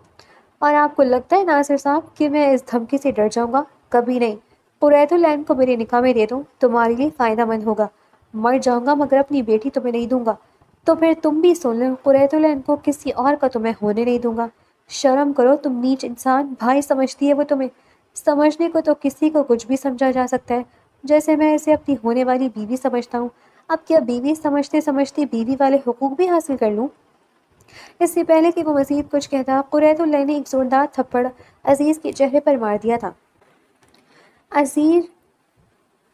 اور آپ کو لگتا ہے ناصر صاحب کہ میں اس دھمکی سے ڈر جاؤں گا؟ کبھی نہیں۔ قریۃ العین کو میرے نکاح میں دے دوں، تمہارے لیے فائدہ مند ہوگا۔ مر جاؤں گا مگر اپنی بیٹی تمہیں نہیں دوں گا۔ تو پھر تم بھی سن لو، قریۃ العین کو کسی اور کا تو میں ہونے نہیں دوں گا۔ شرم کرو تم نیچ انسان، بھائی سمجھتی ہے وہ تمہیں؟ سمجھنے کو تو کسی کو کچھ بھی سمجھا جا سکتا ہے، جیسے میں اسے اپنی ہونے والی بیوی سمجھتا ہوں۔ اب کیا بیوی سمجھتے سمجھتے بیوی والے حقوق بھی حاصل کر لوں؟ اس سے پہلے کہ وہ مزید کچھ کہتا، قریۃ العین نے ایک زوردار تھپڑ عزیز کے چہرے پر مار دیا تھا۔ عزیز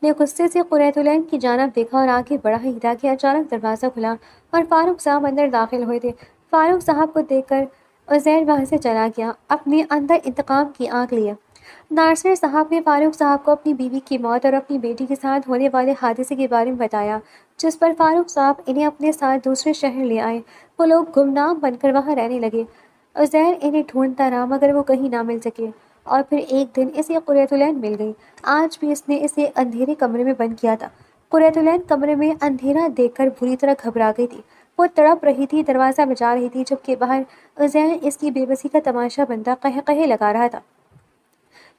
نے غصے سے قریۃ العین کی جانب دیکھا اور آگے بڑھا ہی تھا کہ اچانک دروازہ کھلا اور فاروق صاحب اندر داخل ہوئے تھے۔ فاروق صاحب کو دیکھ کر عزیر وہاں سے چلا گیا، اپنے اندر انتقام کی آگ لیے۔ ناصر صاحب نے فاروق صاحب کو اپنی بیوی کی موت اور اپنی بیٹی کے ساتھ ہونے والے حادثے کے بارے میں بتایا، جس پر فاروق صاحب انہیں اپنے ساتھ دوسرے شہر لے آئے۔ وہ لوگ گمنام بن کر وہاں رہنے لگے۔ عزیر انہیں ڈھونڈتا رہا مگر وہ کہیں نہ مل سکے، اور پھر ایک دن اسے قریۃ العین مل گئی۔ آج بھی اس نے اسے اندھیرے کمرے میں بند کیا تھا۔ قریۃ العین کمرے میں اندھیرا دیکھ کر بری طرح گھبرا گئی تھی۔ وہ تڑپ رہی تھی، دروازہ بجا رہی تھی، جبکہ باہر عزیر اس کی بے بسی کا تماشا بنتا قہقہے لگا رہا تھا۔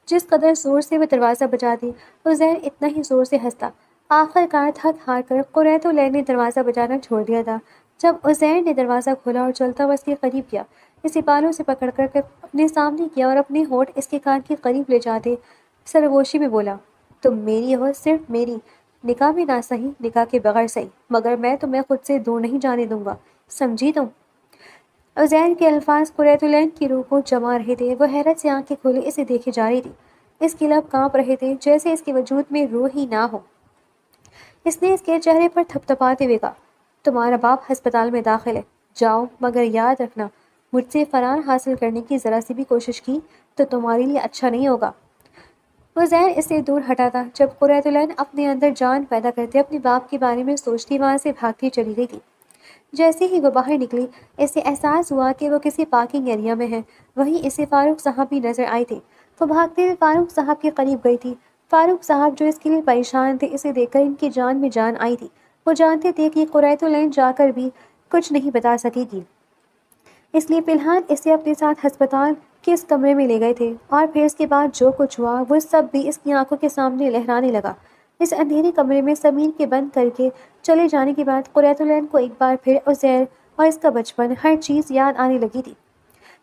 جس قدر زور سے وہ دروازہ بجاتی، عزیر اتنا ہی زور سے ہنستا۔ آخر کار تھک ہار کر قریۃ العین نے دروازہ بجانا چھوڑ دیا تھا۔ جب عزیر نے دروازہ کھولا اور چلتا ہوا اس کے قریب گیا، اسے بالوں سے پکڑ کر اپنے سامنے کیا اور اپنے ہونٹ اس کے کان کے قریب لے جاتے سرگوشی میں بولا، تم میری ہو، صرف میری، نکاح میں نہ صحیح، نکاح کے بغیر صحیح، مگر میں تمہیں خود سے دور نہیں جانے دوں گا، سمجھی تم؟ عزیر کے الفاظ قریۃ العین کی روح کو جما رہے تھے۔ وہ حیرت سے آنکھیں کھولے اسے دیکھے جا رہی تھی۔ اس کے لب کانپ رہے تھے جیسے اس کے وجود میں روح ہی نہ ہو۔ اس نے اس کے چہرے پر تھپتھپاتے ہوئے کہا، تمہارا باپ ہسپتال میں داخل ہے، جاؤ، مگر یاد رکھنا مجھ سے فرار حاصل کرنے کی ذرا سی بھی کوشش کی تو تمہارے لیے اچھا نہیں ہوگا۔ عزیر اس سے دور ہٹا تھا جب قریۃ العین اپنے اندر جان پیدا کرتے اپنے باپ کے بارے میں سوچتی وہاں سے بھاگتی چلی گئی تھی۔ جیسے ہی وہ باہر نکلی، اسے احساس ہوا کہ وہ کسی پارکنگ ایریا میں ہے۔ وہیں اسے فاروق صاحب بھی نظر آئے تھے۔ وہ بھاگتے ہوئے فاروق صاحب کے قریب گئی تھی۔ فاروق صاحب جو اس کے لیے پریشان تھے، اسے دیکھ کر ان کی جان میں جان آئی تھی۔ وہ جانتے تھے کہ قریۃ العین جا کر بھی کچھ نہیں بتا سکے گی، اس لیے فی الحال اسے اپنے ساتھ ہسپتال کے اس کمرے میں لے گئے تھے، اور پھر اس کے بعد جو کچھ ہوا وہ سب بھی اس کی آنکھوں کے سامنے لہرانے لگا۔ اس اندھیرے کمرے میں سمیر کے بند کر کے چلے جانے کے بعد قریۃ العین کو ایک بار پھر عزیر اور اس کا بچپن، ہر چیز یاد آنے لگی تھی۔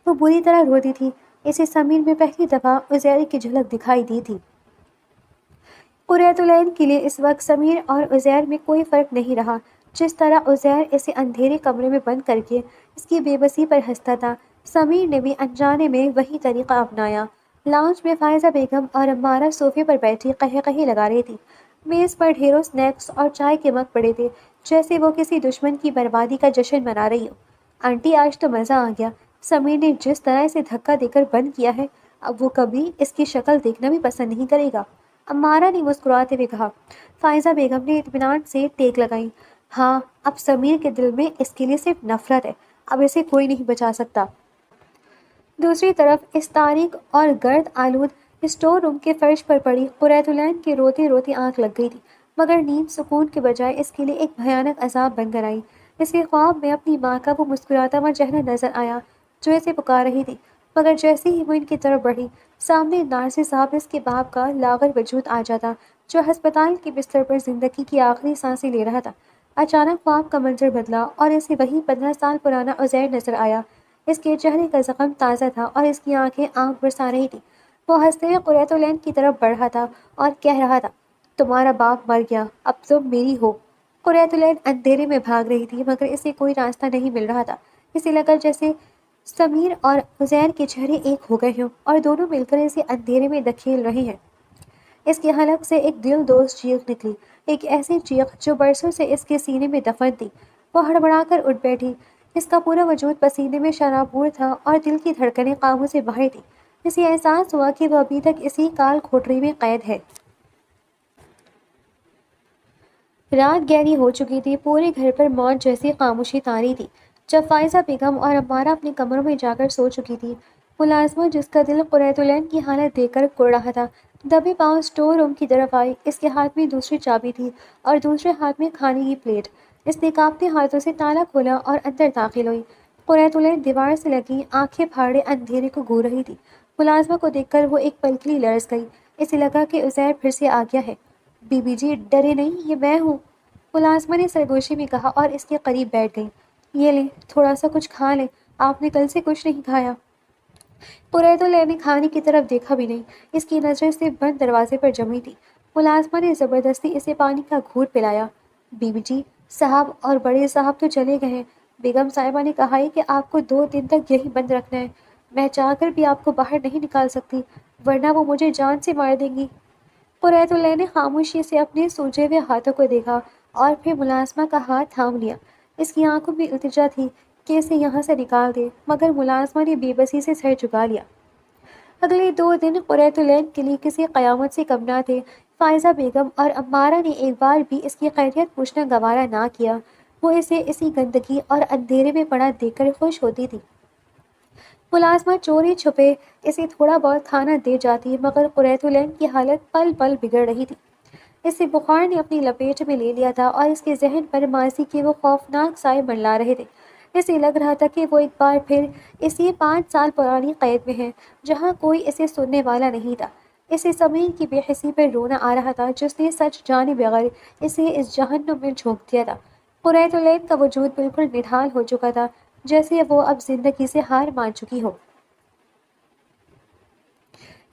وہ بری طرح روتی تھی۔ اسے سمیر میں پہلی دفعہ عزیر کی جھلک دکھائی دی تھی۔ قریۃ العین کے لیے اس وقت سمیر اور عزیر میں کوئی فرق نہیں رہا۔ جس طرح عزیر اسے اندھیرے کمرے میں بند کر کے اس کی بے بسی پر ہنستا تھا، سمیر نے بھی انجانے میں وہی طریقہ اپنایا۔ لاؤنج میں فائزہ بیگم اور عمارہ صوفے پر بیٹھی قہقہے لگا رہی تھی۔ میز پر ڈھیروں سنیکس اور چائے کے مگ پڑے تھے، جیسے وہ کسی دشمن کی بربادی کا جشن منا رہی ہو۔ آنٹی آج تو مزہ آ گیا، سمیر نے جس طرح اسے دھکا دے کر بند کیا ہے، اب وہ کبھی اس کی شکل دیکھنا بھی پسند نہیں کرے گا، عمارہ نے مسکراتے ہوئے کہا۔ فائزہ بیگم نے اطمینان سے ٹیک لگائی۔ ہاں، اب سمیر کے دل میں اس کے لیے صرف نفرت ہے، اب اسے کوئی نہیں بچا سکتا۔ دوسری طرف اس تاریک اور گرد آلود اسٹور روم کے فرش پر پڑی قریۃ العین کی روتی روتی آنکھ لگ گئی تھی، مگر نیند سکون کے بجائے اس کے لیے ایک بھیانک عذاب بن کر آئی۔ اس کے خواب میں اپنی ماں کا وہ مسکراتا ہوا چہرہ نظر آیا جو اسے پکار رہی تھی، مگر جیسے ہی وہ ان کی طرف بڑھی، سامنے نارسی صاحب اس کے باپ کا لاغر وجود آ جاتا جو ہسپتال کے بستر پر زندگی کی آخری سانسیں لے رہا تھا۔ اچانک خواب کا منظر بدلا اور اسے وہی 15 سال پرانا عزیر نظر آیا۔ اس کے چہرے کا زخم تازہ تھا اور اس کی آنکھیں آنکھ برسا رہی تھی۔ وہ ہنستے ہوئے قریۃ العین کی طرف بڑھ رہا تھا اور کہہ رہا تھا، تمہارا باپ مر گیا، اب تم میری ہو۔ قریۃ العین اندھیرے میں بھاگ رہی تھی، مگر اسے کوئی راستہ نہیں مل رہا تھا۔ اسے لگا جیسے سمیر اور عزیر کے چہرے ایک ہو گئے ہوں اور دونوں مل کر اسے اندھیرے میں دھکیل رہے ہیں۔ اس کے حلق سے ایک دل دوز چیخ نکلی، ایک ایسی چیخ جو برسوں سے اس کے سینے میں دفن تھی۔ وہ ہڑبڑا کر اٹھ بیٹھی۔ اس کا پورا وجود پسینے میں شرابور تھا اور دل کی دھڑکنیں قابو سے باہر تھیں۔ اسے احساس ہوا کہ وہ ابھی تک اسی کال کھوٹری میں قید ہے۔ رات گہری ہو چکی تھی، پورے گھر پر موت جیسی خاموشی طاری تھی۔ جب فائزہ بیگم اور عمارہ اپنے کمروں میں جا کر سو چکی تھی، ملازمہ جس کا دل قریۃ العین کی حالت دیکھ کر کڑ رہا تھا، دبے پاؤں اسٹور روم کی طرف آئی۔ اس کے ہاتھ میں دوسری چابی تھی اور دوسرے ہاتھ میں کھانے کی پلیٹ۔ اس نے کانپتے ہاتھوں سے تالا کھولا اور اندر داخل ہوئی۔ قریۃ العین دیوار سے لگی آنکھیں پھاڑے اندھیرے کو گھور رہی تھی۔ ملازمہ کو دیکھ کر وہ ایک پل کے لیے لرز گئی۔ اسے لگا کہ عزیر پھر سے آ گیا ہے۔ بی بی جی ڈرے نہیں، یہ میں ہوں، ملازمہ نے سرگوشی میں کہا اور اس کے قریب بیٹھ گئی۔ یہ لیں، تھوڑا سا کچھ کھا لیں، آپ نے کل سے کچھ نہیں کھایا۔ قریۃ العین نے کھانے کی طرف دیکھا بھی نہیں، اس کی نظر صرف بند دروازے پر جمی تھی۔ ملازمہ نے زبردستی اسے پانی کا گھونٹ پلایا۔ بی بی جی، صاحب اور بڑے صاحب تو چلے گئے ہیں، بیگم صاحبہ نے کہا ہے کہ آپ کو 2 دن تک یہی بند رکھنا ہے، میں چاہ کر بھی آپ کو باہر نہیں نکال سکتی، ورنہ وہ مجھے جان سے مار دیں گی۔ قریۃ العین نے خاموشی سے اپنے سوجے ہوئے ہاتھوں کو دیکھا اور پھر ملازمہ کا ہاتھ تھام لیا۔ اس کی آنکھوں میں التجا تھی کہ اسے یہاں سے نکال دے، مگر ملازمہ نے بے بسی سے سر جھکا لیا۔ اگلے 2 دن قریۃ العین کے لیے کسی قیامت سے کم نہ تھے۔ فائزہ بیگم اور عمارہ نے ایک بار بھی اس کی خیریت پوچھنا گوارا نہ کیا۔ وہ اسے اسی گندگی اور اندھیرے میں پڑا دیکھ کر خوش ہوتی تھی۔ ملازمہ چوری چھپے اسے تھوڑا بہت کھانا دے جاتی، مگر قریۃ العین کی حالت پل پل بگڑ رہی تھی۔ اسے بخار نے اپنی لپیٹ میں لے لیا تھا اور اس کے ذہن پر ماضی کے وہ خوفناک سائے منڈلا رہے تھے۔ اسے لگ رہا تھا کہ وہ ایک بار پھر اسی 5 سال پرانی قید میں ہے جہاں کوئی اسے سننے والا نہیں تھا۔ اسے سمیر کی بے حسی پر رونا آ رہا تھا جس نے سچ جانے بغیر اسے اس جہنم میں جھونک دیا تھا۔ قریۃ العین کا وجود بالکل نڈھال ہو چکا تھا، جیسے وہ اب زندگی سے ہار مان چکی ہو۔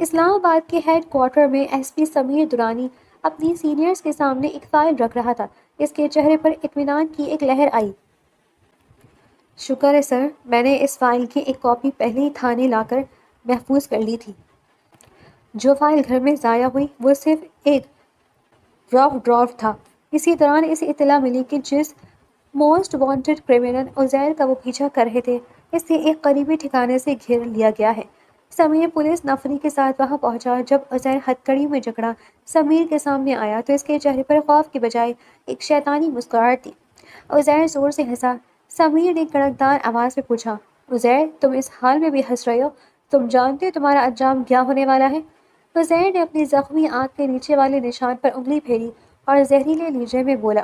اسلام آباد کے ہیڈ کوارٹر میں ایس پی سمیر درانی اپنی سینئرز کے سامنے ایک فائل رکھ رہا تھا۔ اس کے چہرے پر اطمینان کی ایک لہر آئی۔ شکر ہے سر، میں نے اس فائل کی ایک کاپی پہلے ہی تھانے لا کر محفوظ کر لی تھی۔ جو فائل گھر میں ضائع ہوئی وہ صرف ایک رف ڈرافٹ تھا۔ اسی دوران اسے اطلاع ملی کہ جس موسٹ وانٹڈ کرمنل عزیر کا وہ پیچھا کر رہے تھے اسے ایک قریبی ٹھکانے سے گھیر لیا گیا ہے۔ سمیر پولیس نفری کے ساتھ وہاں پہنچا۔ جب عزیر ہتھکڑی میں جکڑا سمیر کے سامنے آیا تو اس کے چہرے پر خوف کے بجائے ایک شیطانی مسکراہٹ تھی۔ عزیر زور سے ہنسا۔ سمیر نے کڑکدار آواز میں پوچھا، عزیر تم اس حال میں بھی ہنس رہے ہو؟ تم جانتے ہو تمہارا انجام کیا ہونے والا ہے؟ عزیر نے اپنی زخمی آنکھ کے نیچے والے نشان پر انگلی پھیری اور زہریلے لہجے میں بولا،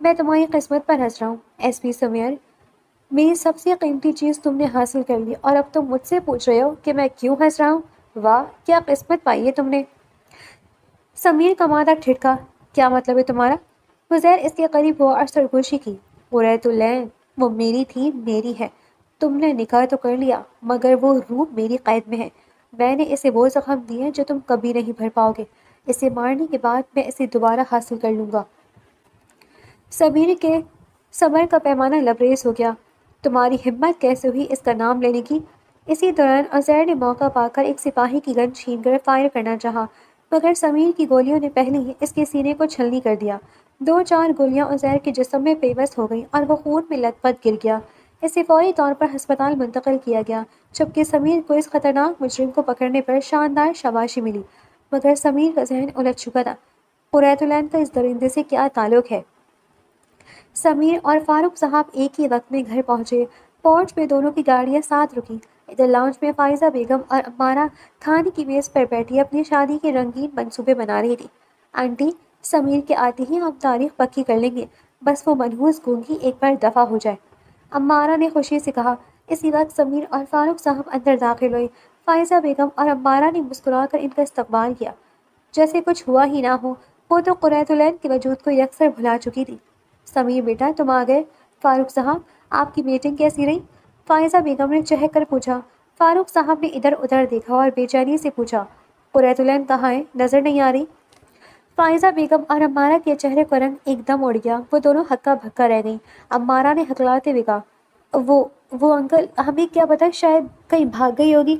میں تمہاری قسمت پر ہنس رہا ہوں ایس پی سمیر۔ میری سب سے قیمتی چیز تم نے حاصل کر لی اور اب تم مجھ سے پوچھ رہے ہو کہ میں کیوں ہنس رہا ہوں؟ واہ کیا قسمت پائی ہے تم نے۔ سمیر کا مادہ ٹھٹکا، کیا مطلب ہے تمہارا؟ عزیر اس کے قریب ہوا اور سرگوشی کی، قریۃ العین وہ میری تھی، میری ہے۔ تم نے نکاح تو کر لیا مگر وہ روح میری قید میں ہے۔ میں نے اسے وہ زخم دیے جو تم کبھی نہیں بھر پاؤ گے۔ اسے مارنے کے بعد میں اسے دوبارہ حاصل کر لوں گا۔ سمیر کے صبر کا پیمانہ لبریز ہو گیا۔ تمہاری ہمت کیسے ہوئی اس کا نام لینے کی؟ اسی دوران عزیر نے موقع پا کر ایک سپاہی کی گن چھین کر فائر کرنا چاہا مگر سمیر کی گولیوں نے پہلے ہی اس کے سینے کو چھلنی کر دیا۔ 2-4 گولیاں عزیر کے جسم میں پیوست ہو گئیں اور وہ خون میں لت پت گر گیا۔ اسے فوری طور پر ہسپتال منتقل کیا گیا جبکہ سمیر کو اس خطرناک مجرم کو پکڑنے پر شاندار شاباشی ملی مگر سمیر کا ذہن الجھ چکا تھا۔ قریۃ العین کا اس درندے سے کیا تعلق ہے؟ سمیر اور فاروق صاحب ایک ہی وقت میں گھر پہنچے۔ پورچ میں دونوں کی گاڑیاں ساتھ رکیں۔ ادھر لاؤنج میں فائزہ بیگم اور امارہ کھانے کی میز پر بیٹھی اپنی شادی کے رنگین منصوبے بنا رہی تھی۔ آنٹی سمیر کے آتے ہی ہم تاریخ پکی کر لیں گے، بس وہ منحوس گونگی ایک بار دفع ہو جائے، امارہ نے خوشی سے کہا۔ اسی وقت سمیر اور فاروق صاحب اندر داخل ہوئے۔ فائزہ بیگم اور امارہ نے مسکرا کر ان کا استقبال کیا جیسے کچھ ہوا ہی نہ ہو۔ وہ تو قریۃ العین کے وجود کو یکسر بھلا چکی تھی۔ سمیر بیٹا تم آ گئے۔ فاروق صاحب آپ کی میٹنگ کیسی رہی؟ فائزہ بیگم نے چہک کر پوچھا۔ فاروق صاحب نے ادھر ادھر دیکھا اور بے چینی سے پوچھا، قریۃ العین کہاں ہے؟ نظر نہیں آ رہی۔ فائزہ بیگم اور امارہ کے چہرے کا رنگ ایک دم اڑ گیا۔ وہ دونوں ہکا بھکا رہ گئیں۔ امارہ نے ہکلاتے ہوئے کہا، وہ انکل ہمیں کیا پتا، شاید کہیں بھاگ گئی ہوگی۔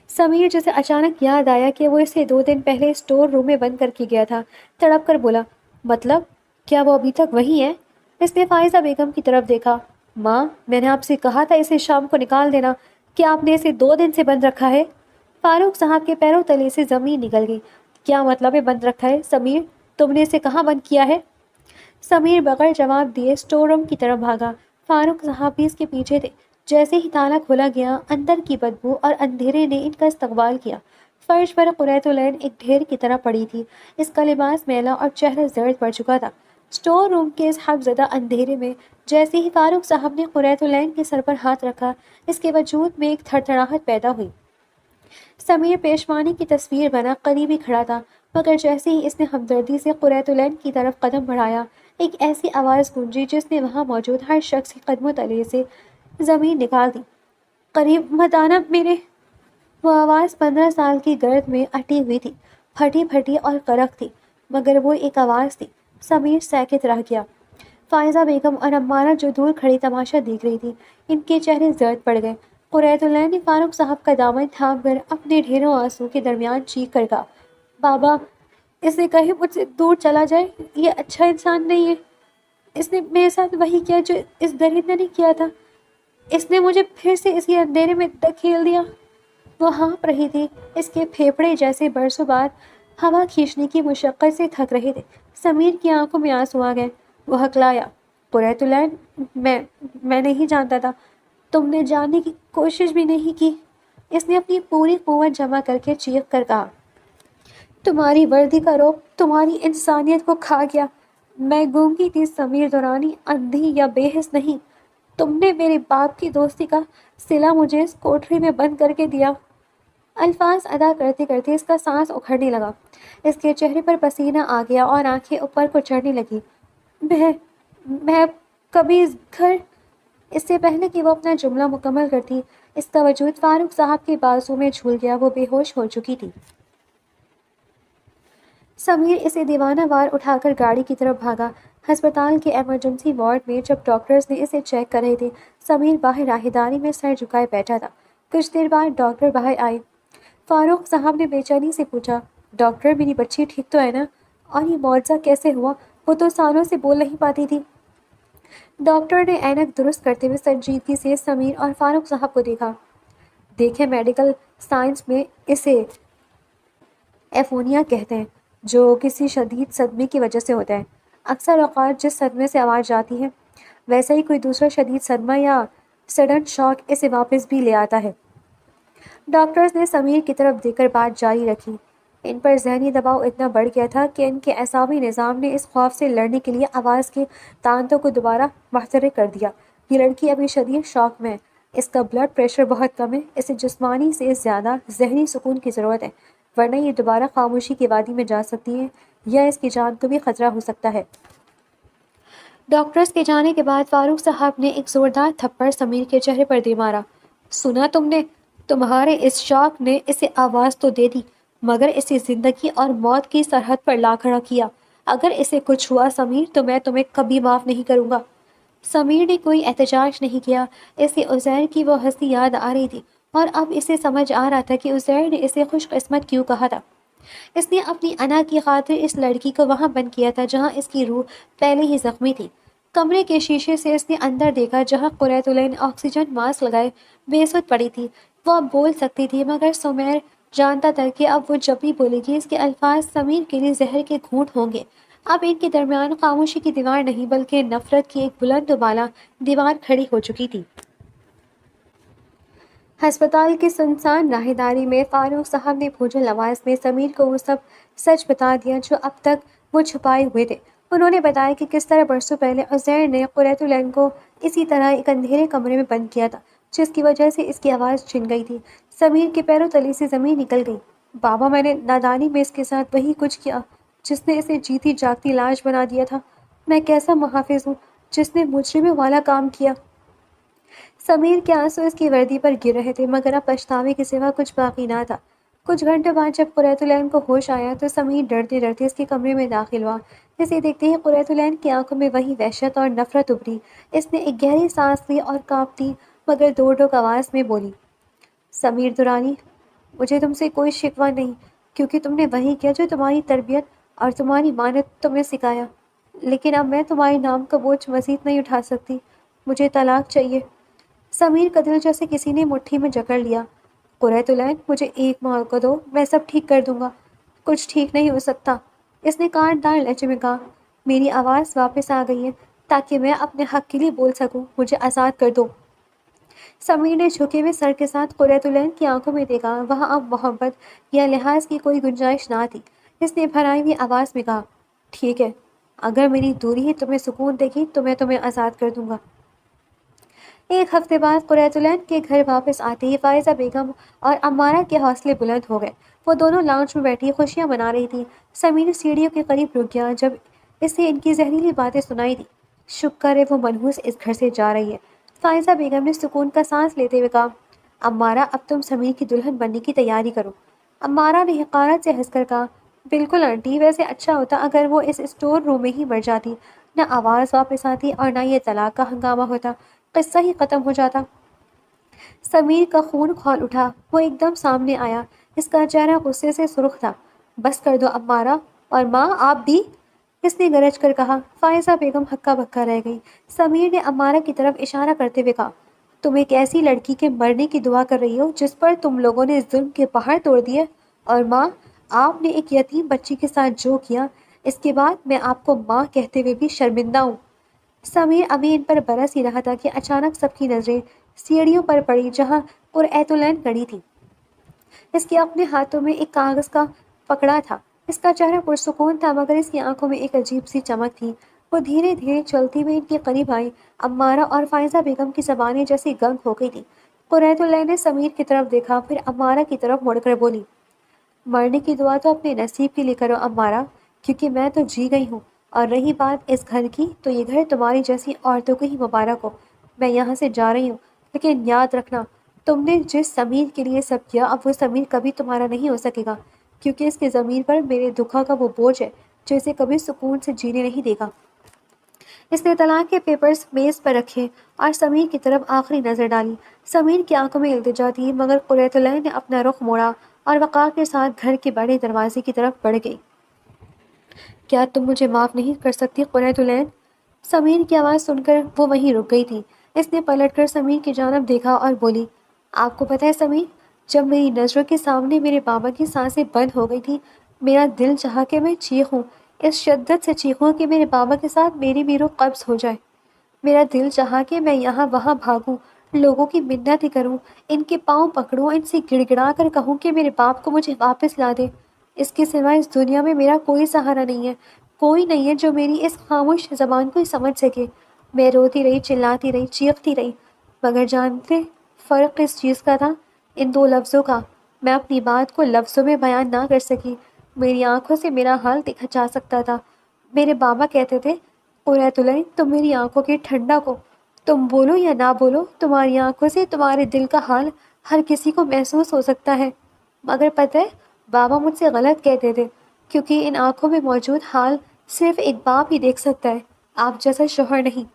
سمیر جسے اچانک یاد آیا کہ وہ اسے 2 دن پہلے اسٹور روم میں بند کر کے گیا تھا، تڑپ کر بولا، مطلب کیا وہ ابھی تک وہیں ہے؟ اس نے فائزہ بیگم کی طرف دیکھا۔ ماں میں نے آپ سے کہا تھا اسے شام کو نکال دینا، کیا آپ نے اسے 2 دن سے بند رکھا ہے؟ فاروق صاحب کے پیروں تلے سے زمین نکل گئی۔ کیا مطلب ہے بند رکھا ہے؟ سمیر تم نے اسے کہاں بند کیا ہے؟ سمیر بغیر جواب دیے اسٹور روم کی طرف بھاگا۔ فاروق صاحب بھی اس کے پیچھے تھے۔ جیسے ہی تالا کھولا گیا اندر کی بدبو اور اندھیرے نے ان کا استقبال کیا۔ فرش پر قریۃ العین ایک ڈھیر کی طرح پڑی تھی۔ اس کا لباس میلا اور چہرہ زرد پڑ چکا تھا۔ اسٹور روم کے اس حق زدہ اندھیرے میں جیسے ہی فاروق صاحب نے قریۃ العین کے سر پر ہاتھ رکھا اس کے وجود میں ایک تھڑتھڑاہٹ پیدا ہوئی۔ سمیر پیشوانی کی تصویر بنا قریب ہی کھڑا تھا مگر جیسے ہی اس نے ہمدردی سے قریۃ العین کی طرف قدم بڑھایا ایک ایسی آواز گونجی جس نے وہاں موجود ہر شخص کے قدموں تلے سے زمین نکال دی، قریب مت آنا میرے۔ وہ آواز 15 سال کی گرد میں اٹی ہوئی تھی، پھٹی پھٹی اور کرخ تھی مگر وہ ایک آواز تھی۔ سمیر ساکت رہ گیا۔ فائزہ بیگم اور امارہ جو دور کھڑی تماشا دیکھ رہی تھی ان کے چہرے زرد پڑ گئے۔ قریۃ العین نے فاروق صاحب کا دامن تھام کر اپنے ڈھیروں آنسو کے درمیان چیخ کر کہا، بابا اسے کہیں مجھ سے دور چلا جائے، یہ اچھا انسان نہیں ہے، اس نے میرے ساتھ وہی کیا جو اس درندے نے کیا تھا، اس نے مجھے پھر سے اسی اندھیرے میں دھکیل دیا۔ وہ ہانپ رہی تھی، اس کے پھیپھڑے جیسے برسوں بعد ہوا کھینچنے کی مشقت سے تھک رہے تھے۔ سمیر کی آنکھوں میں آنسو آ گئے۔ وہ ہکلایا، قریۃ العین میں نہیں جانتا تھا، تم نے جاننے کی کوشش بھی نہیں کی۔ اس نے اپنی پوری قوت جمع کر کے چیخ کر کہا، تمہاری وردی کا روب تمہاری انسانیت کو کھا گیا۔ میں گونگی تھی سمیر دورانی، اندھی یا بے حس نہیں۔ تم نے میرے باپ کی دوستی کا صلہ مجھے اس کوٹری میں بند کر کے دیا۔ الفاظ ادا کرتے کرتے اس کا سانس اکھڑنے لگا، اس کے چہرے پر پسینہ آ گیا اور آنکھیں اوپر کو چڑھنے لگی۔ میں کبھی اس گھر… اس سے پہلے کہ وہ اپنا جملہ مکمل کرتی، اس کا وجود فاروق صاحب کے بازو میں جھول گیا۔ وہ بے ہوش ہو چکی تھی۔ سمیر اسے دیوانہ وار اٹھا کر گاڑی کی طرف بھاگا۔ ہسپتال کے ایمرجنسی وارڈ میں جب ڈاکٹرز نے اسے چیک کر رہے تھے، سمیر باہر راہداری میں سر جھکائے بیٹھا تھا۔ کچھ دیر بعد ڈاکٹر باہر آئے۔ فاروق صاحب نے بے چینی سے پوچھا، ڈاکٹر میری بچی ٹھیک تو ہے نا؟ اور یہ معجزہ کیسے ہوا؟ وہ تو سالوں سے بول نہیں پاتی تھی۔ ڈاکٹر نے اینک درست کرتے ہوئے سنجیدگی سے سمیر اور فاروق صاحب کو دیکھا۔ دیکھیں، میڈیکل سائنس میں اسے ایفونیا کہتے ہیں، جو کسی شدید صدمے کی وجہ سے ہوتا ہے۔ اکثر اوقات جس صدمے سے آواز جاتی ہے، ویسا ہی کوئی دوسرا شدید صدمہ یا سڈن شاک اسے واپس بھی لے آتا ہے۔ ڈاکٹرز نے سمیر کی طرف دیکھ کر بات جاری رکھی۔ ان پر ذہنی دباؤ اتنا بڑھ گیا تھا کہ ان کے اعصابی نظام نے اس خوف سے لڑنے کے لیے آواز کے تانتوں کو دوبارہ متحرک کر دیا۔ یہ لڑکی ابھی شدید شاک میں ہے، اس کا بلڈ پریشر بہت کم ہے، اسے جسمانی سے زیادہ ذہنی سکون کی ضرورت ہے، ورنہ یہ دوبارہ خاموشی کی وادی میں جا سکتی ہے یا اس کی جان کو بھی خطرہ ہو سکتا ہے۔ ڈاکٹرز کے جانے کے بعد فاروق صاحب نے ایک زوردار تھپڑ سمیر کے چہرے پر دے مارا۔ سنا تم نے؟ تمہارے اس شاک نے اسے آواز تو دے دی، مگر اسے زندگی اور موت کی سرحد پر لا کھڑا کیا۔ اگر اسے کچھ ہوا سمیر تو میں تمہیں کبھی معاف نہیں کروں گا۔ سمیر نے کوئی احتجاج نہیں کیا۔ اسے عزیر کی وہ ہستی یاد آ رہی تھی اور اب اسے سمجھ آ رہا تھا کہ عزیر نے اسے خوش قسمت کیوں کہا تھا۔ اس نے اپنی انا کی خاطر اس لڑکی کو وہاں بند کیا تھا جہاں اس کی روح پہلے ہی زخمی تھی۔ کمرے کے شیشے سے اس نے اندر دیکھا جہاں قریۃ العین آکسیجن ماسک لگائے بے سود پڑی تھی۔ وہ اب بول سکتی تھی، مگر سمیر جانتا تھا کہ اب وہ جب بھی بولے گی اس کے الفاظ سمیر کے لیے زہر کے گھونٹ ہوں گے۔ اب ان کے درمیان خاموشی کی دیوار نہیں بلکہ نفرت کی ایک بلند و بالا دیوار کھڑی ہو چکی تھی۔ ہسپتال کی سنسان راہداری میں فاروق صاحب نے بھوجل آواز میں سمیر کو وہ سب سچ بتا دیا جو اب تک وہ چھپائے ہوئے تھے۔ انہوں نے بتایا کہ کس طرح برسوں پہلے عزیر نے قریۃ العین کو اسی طرح ایک اندھیرے کمرے میں بند کیا تھا، جس کی وجہ سے اس کی آواز چھن گئی تھی۔ سمیر کے پیروں تلے سے زمین نکل گئی۔ بابا، میں نے نادانی میں اس کے ساتھ وہی کچھ کیا جس نے اسے جیتی جاگتی لاش بنا دیا تھا۔ میں کیسا محافظ ہوں جس نے مجرموں والا کام کیا۔ سمیر کے آنسو اس کی وردی پر گر رہے تھے، مگر اب پچھتاوے کے سوا کچھ باقی نہ تھا۔ کچھ گھنٹے بعد جب قریۃ العین کو ہوش آیا تو سمیر ڈرتے ڈرتے اس کے کمرے میں داخل ہوا۔ اسے دیکھتے ہی قریۃ العین کی آنکھوں میں وہی وحشت اور نفرت ابھری۔ اس نے ایک گہری سانس لی اور کانپتی مگر دو ٹوک آواز میں بولی، سمیر دورانی، مجھے تم سے کوئی شکوہ نہیں، کیونکہ تم نے وہی کیا جو تمہاری تربیت اور تمہاری ماں نے تمہیں سکھایا۔ لیکن اب میں تمہارے نام کا بوجھ مزید نہیں اٹھا سکتی۔ مجھے طلاق چاہیے۔ سمیر کا دل جیسے کسی نے مٹھی میں جکڑ لیا۔ قریۃ العین، مجھے ایک موقع دو، میں سب ٹھیک کر دوں گا۔ کچھ ٹھیک نہیں ہو سکتا، اس نے کانٹدار لہجے میں کہا۔ میری آواز واپس آ گئی ہے تاکہ میں اپنے حق کے لیے بول سکوں، مجھے آزاد کر دو۔ سمیر نے جھکے ہوئے سر کے ساتھ قریۃ العین کی آنکھوں میں دیکھا۔ وہاں اب محبت یا لحاظ کی کوئی گنجائش نہ تھی۔ اس نے بھرائی ہوئی آواز میں کہا، ٹھیک ہے، اگر میری دوری ہی تمہیں سکون دے گی تو میں تمہیں آزاد کر دوں گا۔ ایک ہفتے بعد قریۃ العین کے گھر واپس آتے ہی فائزہ بیگم اور عمارہ کے حوصلے بلند ہو گئے۔ وہ دونوں لاؤنج میں بیٹھی خوشیاں منا رہی تھیں۔ سمیر سیڑھیوں کے قریب رک گیا جب اسے ان کی زہریلی باتیں سنائی دی۔ شکر ہے وہ منحوس اس گھر سے جا رہی ہے، فائزہ بیگم نے سکون کا سانس لیتے ہوئے کہا۔ عمارہ، اب تم سمیر کی دلہن بننے کی تیاری کرو۔ عمارہ نے حقارت سے ہنس کر کہا، بالکل آنٹی، ویسے اچھا ہوتا اگر وہ اس اسٹور روم میں ہی مر جاتی، نہ آواز واپس آتی اور نہ یہ طلاق کا ہنگامہ ہوتا، قصہ ہی ختم ہو جاتا۔ سمیر کا خون کھول اٹھا، وہ ایک دم سامنے آیا، اس کا چہرہ غصے سے سرخ تھا۔ بس کر دو عمارہ، اور ماں آپ بھی، اس نے گرج کر کہا۔ فائزہ بیگم ہکا بکا رہ گئی۔ سمیر نے عمارہ کی طرف اشارہ کرتے ہوئے کہا، تم ایک ایسی لڑکی کے مرنے کی دعا کر رہی ہو جس پر تم لوگوں نے ظلم کے پہاڑ توڑ دیے، اور ماں، آپ نے ایک یتیم بچی کے ساتھ جو کیا، اس کے بعد میں آپ کو ماں کہتے ہوئے بھی شرمندہ ہوں۔ سمیر ابھی ان پر برس ہی رہا تھا کہ اچانک سب کی نظریں سیڑھیوں پر پڑی جہاں قریۃ العین کھڑی تھی۔ اس کے اپنے ہاتھوں میں ایک کاغذ کا پکڑا تھا۔ اس کا چہرہ پرسکون تھا مگر اس کی آنکھوں میں ایک عجیب سی چمک تھی۔ وہ دھیرے دھیرے چلتی ہوئی ان کے قریب آئی۔ عمارہ اور فائزہ بیگم کی زبانیں جیسی گنگ ہو گئی تھیں۔ قریت اللہ نے سمیر کی طرف دیکھا، پھر عمارہ کی طرف مڑ کر بولی، مرنے کی دعا تو اپنے نصیب کے لیے کرو عمارہ، کیونکہ میں تو جی گئی ہوں، اور رہی بات اس گھر کی تو یہ گھر تمہاری جیسی عورتوں کو ہی مبارک ہو۔ میں یہاں سے جا رہی ہوں، لیکن یاد رکھنا تم نے جس ضمیر کے لیے سب کیا، اب وہ ضمیر کبھی تمہارا نہیں ہو سکے گا، کیونکہ اس کے ضمیر پر میرے دکھا کا وہ بوجھ ہے جو اسے کبھی سکون سے جینے نہیں دے گا۔ اس نے طلاق کے پیپرز میز پر رکھے اور سمیر کی طرف آخری نظر ڈالی۔ سمیر کی آنکھوں میں التجا تھی مگر قریت اللہ نے اپنا رخ موڑا اور وقار کے ساتھ گھر کے بڑے دروازے کی طرف بڑھ گئی۔ کیا تم مجھے معاف نہیں کر سکتی قریت اللہ؟ سمیر کی آواز سن کر وہ وہیں رک گئی تھی۔ اس نے پلٹ کر سمیر کی جانب دیکھا اور بولی، آپ کو پتہ ہے سمیر، جب میری نظروں کے سامنے میرے بابا کی سانسیں بند ہو گئی تھی، میرا دل چاہا کہ میں چیخوں، اس شدت سے چیخوں کہ میرے بابا کے ساتھ میری بھی روح قبض ہو جائے۔ میرا دل چاہا کہ میں یہاں وہاں بھاگوں، لوگوں کی منتیں کروں، ان کے پاؤں پکڑوں، ان سے گڑ گڑا کر کہوں کہ میرے باپ کو مجھے واپس لا دے۔ اس کے سوا اس دنیا میں میرا کوئی سہارا نہیں ہے، کوئی نہیں ہے جو میری اس خاموش زبان کو سمجھ سکے۔ میں روتی رہی، چلاتی رہی، چیختی رہی، مگر جانتے فرق اس چیز کا تھا، ان دو لفظوں کا۔ میں اپنی بات کو لفظوں میں بیان نہ کر سکی، میری آنکھوں سے میرا حال دیکھا جا سکتا تھا۔ میرے بابا کہتے تھے، قریت اللہ، تم میری آنکھوں کی ٹھنڈا کو، تم بولو یا نہ بولو، تمہاری آنکھوں سے تمہارے دل کا حال ہر کسی کو محسوس ہو سکتا ہے۔ مگر پتہ ہے، بابا مجھ سے غلط کہتے تھے، کیونکہ ان آنکھوں میں موجود حال صرف ایک باپ ہی دیکھ سکتا ہے، آپ جیسا شوہر نہیں۔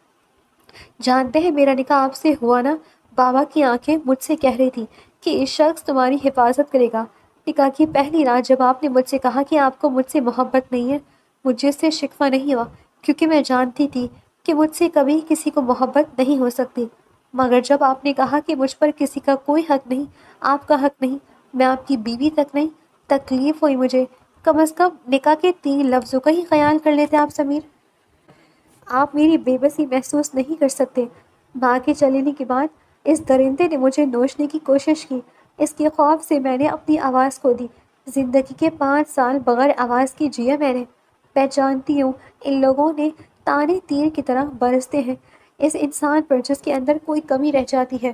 جانتے ہیں میرا نکاح آپ سے ہوا نا، بابا کی آنکھیں مجھ سے کہہ رہی تھی کہ اس شخص تمہاری حفاظت کرے گا۔ نکاح کی پہلی رات جب آپ نے مجھ سے کہا کہ آپ کو مجھ سے محبت نہیں ہے، مجھے اس سے شکوہ نہیں ہوا، کیونکہ میں جانتی تھی کہ مجھ سے کبھی کسی کو محبت نہیں ہو سکتی۔ مگر جب آپ نے کہا کہ مجھ پر کسی کا کوئی حق نہیں، آپ کا حق نہیں، میں آپ کی بیوی تک نہیں، تکلیف ہوئی مجھے۔ کم از کم نکاح کے 3 لفظوں کا ہی خیال کر لیتے آپ سمیر۔ آپ میری بے بسی محسوس نہیں کر سکتے۔ ماں کے چلینے کے بعد اس درندے نے مجھے نوچنے کی کوشش کی، اس کے خوف سے میں نے اپنی آواز کھو دی۔ زندگی کے 5 سال بغیر آواز کی جیا میں نے۔ میں جانتی ہوں ان لوگوں نے تانے تیر کی طرح برستے ہیں اس انسان پر جس کے اندر کوئی کمی رہ جاتی ہے۔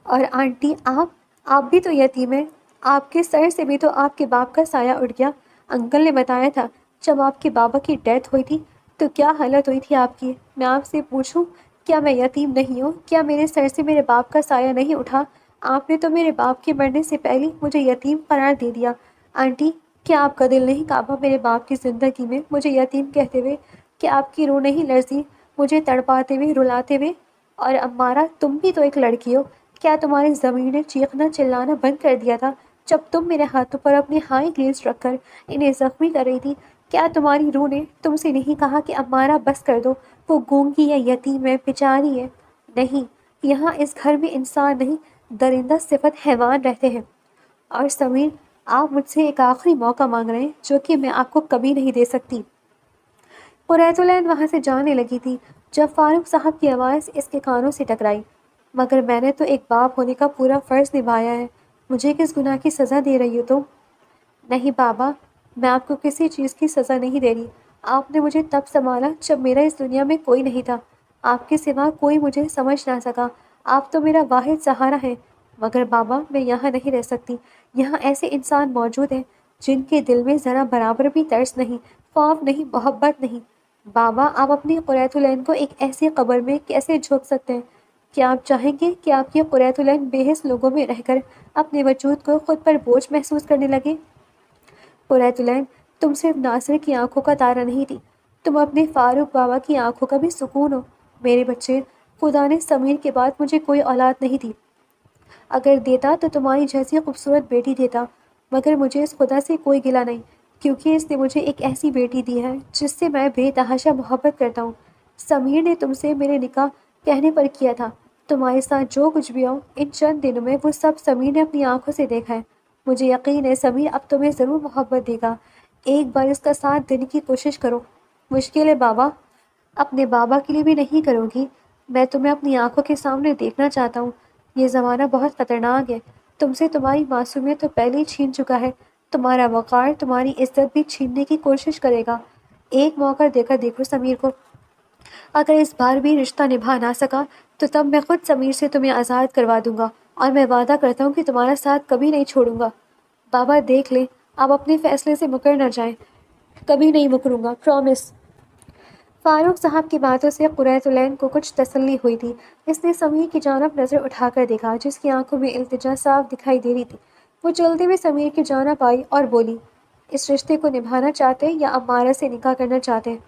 اور آنٹی، آپ بھی تو یتیم ہیں، آپ کے سر سے بھی تو آپ کے باپ کا سایہ اٹھ گیا۔ انکل نے بتایا تھا جب آپ کے بابا کی ڈیتھ ہوئی تھی تو کیا حالت ہوئی تھی آپ کی۔ میں آپ سے پوچھوں، کیا میں یتیم نہیں ہوں؟ کیا میرے سر سے میرے باپ کا سایہ نہیں اٹھا؟ آپ نے تو میرے باپ کے مرنے سے پہلے مجھے یتیم قرار دے دیا۔ آنٹی، کیا آپ کا دل نہیں کانپا میرے باپ کی زندگی میں مجھے یتیم کہتے ہوئے؟ کیا آپ کی روح نہیں لرزی مجھے تڑپاتے ہوئے، رلاتے ہوئے؟ اور عمارہ، تم بھی تو ایک لڑکی ہو، کیا تمہاری ضمیر نے چیخنا چلانا بند کر دیا تھا جب تم میرے ہاتھوں پر اپنے ہائی ہیلز رکھ کر انہیں زخمی کر رہی تھی؟ کیا تمہاری روح نے تم سے نہیں کہا کہ عمارہ بس کر دو، وہ گونگی ہے، یتیم ہے، بیچاری ہے؟ نہیں، یہاں اس گھر میں انسان نہیں، درندہ صفت حیوان رہتے ہیں۔ اور سمیر، آپ مجھ سے ایک آخری موقع مانگ رہے ہیں جو کہ میں آپ کو کبھی نہیں دے سکتی۔ قریت اللہ وہاں سے جانے لگی تھی جب فاروق صاحب کی آواز اس کے کانوں سے ٹکرائی، مگر میں نے تو ایک باپ ہونے کا پورا فرض نبھایا ہے، مجھے کس گناہ کی سزا دے رہی ہو تم؟ نہیں بابا، میں آپ کو کسی چیز کی سزا نہیں دے رہی۔ آپ نے مجھے تب سنبھالا جب میرا اس دنیا میں کوئی نہیں تھا، آپ کے سوا کوئی مجھے سمجھ نہ سکا، آپ تو میرا واحد سہارا ہے۔ مگر بابا، میں یہاں نہیں رہ سکتی، یہاں ایسے انسان موجود ہیں جن کے دل میں ذرا برابر بھی ترس نہیں، خوف نہیں، محبت نہیں۔ بابا، آپ اپنی قریت العین کو ایک ایسی قبر میں کیسے جھونک سکتے ہیں؟ کیا آپ چاہیں گے کہ آپ کی قریت العین بے حس لوگوں میں رہ کر اپنے وجود کو خود پر بوجھ محسوس کرنے لگے؟ قریت العین، تم صرف ناصر کی آنکھوں کا تارا نہیں تھی، تم اپنے فاروق بابا کی آنکھوں کا بھی سکون ہو۔ میرے بچے، خدا نے سمیر کے بعد مجھے کوئی اولاد نہیں دی، اگر دیتا تو تمہاری جیسی خوبصورت بیٹی دیتا، مگر مجھے اس خدا سے کوئی گلہ نہیں، کیونکہ اس نے مجھے ایک ایسی بیٹی دی ہے جس سے میں بے تحاشا محبت کرتا ہوں۔ سمیر نے تم سے میرے نکاح کہنے پر کیا تھا، تمہارے ساتھ جو کچھ بھی ہو ان چند دنوں میں وہ سب سمیر نے اپنی آنکھوں سے دیکھا ہے۔ مجھے یقین ہے سمیر اب تمہیں ضرور محبت دے گا، ایک بار اس کا ساتھ دینے کی کوشش کرو۔ مشکل ہے بابا، اپنے بابا کے لیے بھی نہیں کروں گی، میں تمہیں اپنی آنکھوں کے سامنے دیکھنا چاہتا ہوں۔ یہ زمانہ بہت خطرناک ہے، تم سے تمہاری معصومیت تو پہلے ہی چھین چکا ہے، تمہارا وقار تمہاری عزت بھی چھیننے کی کوشش کرے گا۔ ایک موقع دے کر دیکھو سمیر کو، اگر اس بار بھی رشتہ نبھا نہ سکا تو تب میں خود سمیر سے تمہیں آزاد کروا دوں گا، اور میں وعدہ کرتا ہوں کہ تمہارا ساتھ کبھی نہیں چھوڑوں گا۔ بابا دیکھ لیں، آپ اپنے فیصلے سے مکر نہ جائیں۔ کبھی نہیں مکروں گا، پرومس۔ فاروق صاحب کی باتوں سے قریۃ العین کو کچھ تسلی ہوئی تھی۔ اس نے سمیر کی جانب نظر اٹھا کر دیکھا، جس کی آنکھوں میں التجا صاف دکھائی دے رہی تھی۔ وہ چلتے ہوئے سمیر کی جانب آئی اور بولی، اس رشتے کو نبھانا چاہتے یا امارہ سے نکاح کرنا چاہتے ہیں؟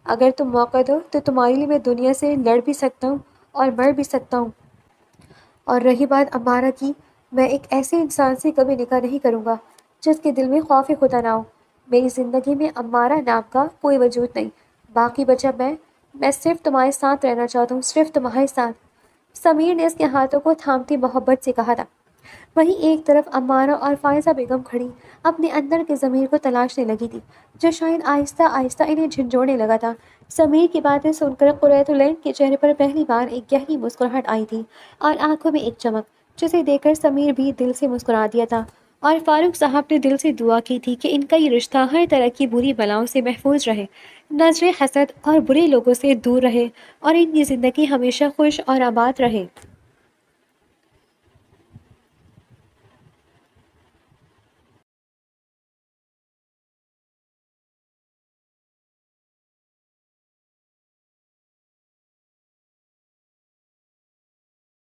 اگر تم موقع دو تو تمہارے لیے میں دنیا سے لڑ بھی سکتا ہوں اور مر بھی سکتا ہوں۔ اور رہی بات امارہ کی، میں ایک ایسے انسان سے کبھی نکاح نہیں کروں گا جس کے دل میں خوف خدا نہ ہو۔ میری زندگی میں امارہ نام کا کوئی وجود نہیں۔ باقی بچا میں صرف تمہارے ساتھ رہنا چاہتا ہوں، صرف تمہارے ساتھ۔ سمیر نے اس کے ہاتھوں کو تھامتی محبت سے کہا تھا۔ وہیں ایک طرف امارہ اور فائزہ بیگم کھڑی اپنے اندر کے ضمیر کو تلاشنے لگی تھی، جو شاید آہستہ آہستہ انہیں جھنجھوڑنے لگا تھا۔ سمیر کی باتیں سن کر قریۃ العین کے چہرے پر پہلی بار ایک گہری مسکراہٹ آئی تھی، اور آنکھوں میں ایک چمک، جسے دیکھ کر سمیر بھی دل سے مسکرا دیا تھا۔ اور فاروق صاحب نے دل سے دعا کی تھی کہ ان کا یہ رشتہ ہر طرح کی بری بلاؤں سے محفوظ رہے، نظر حسد اور برے لوگوں سے دور رہے، اور ان کی زندگی ہمیشہ خوش اور آباد رہے۔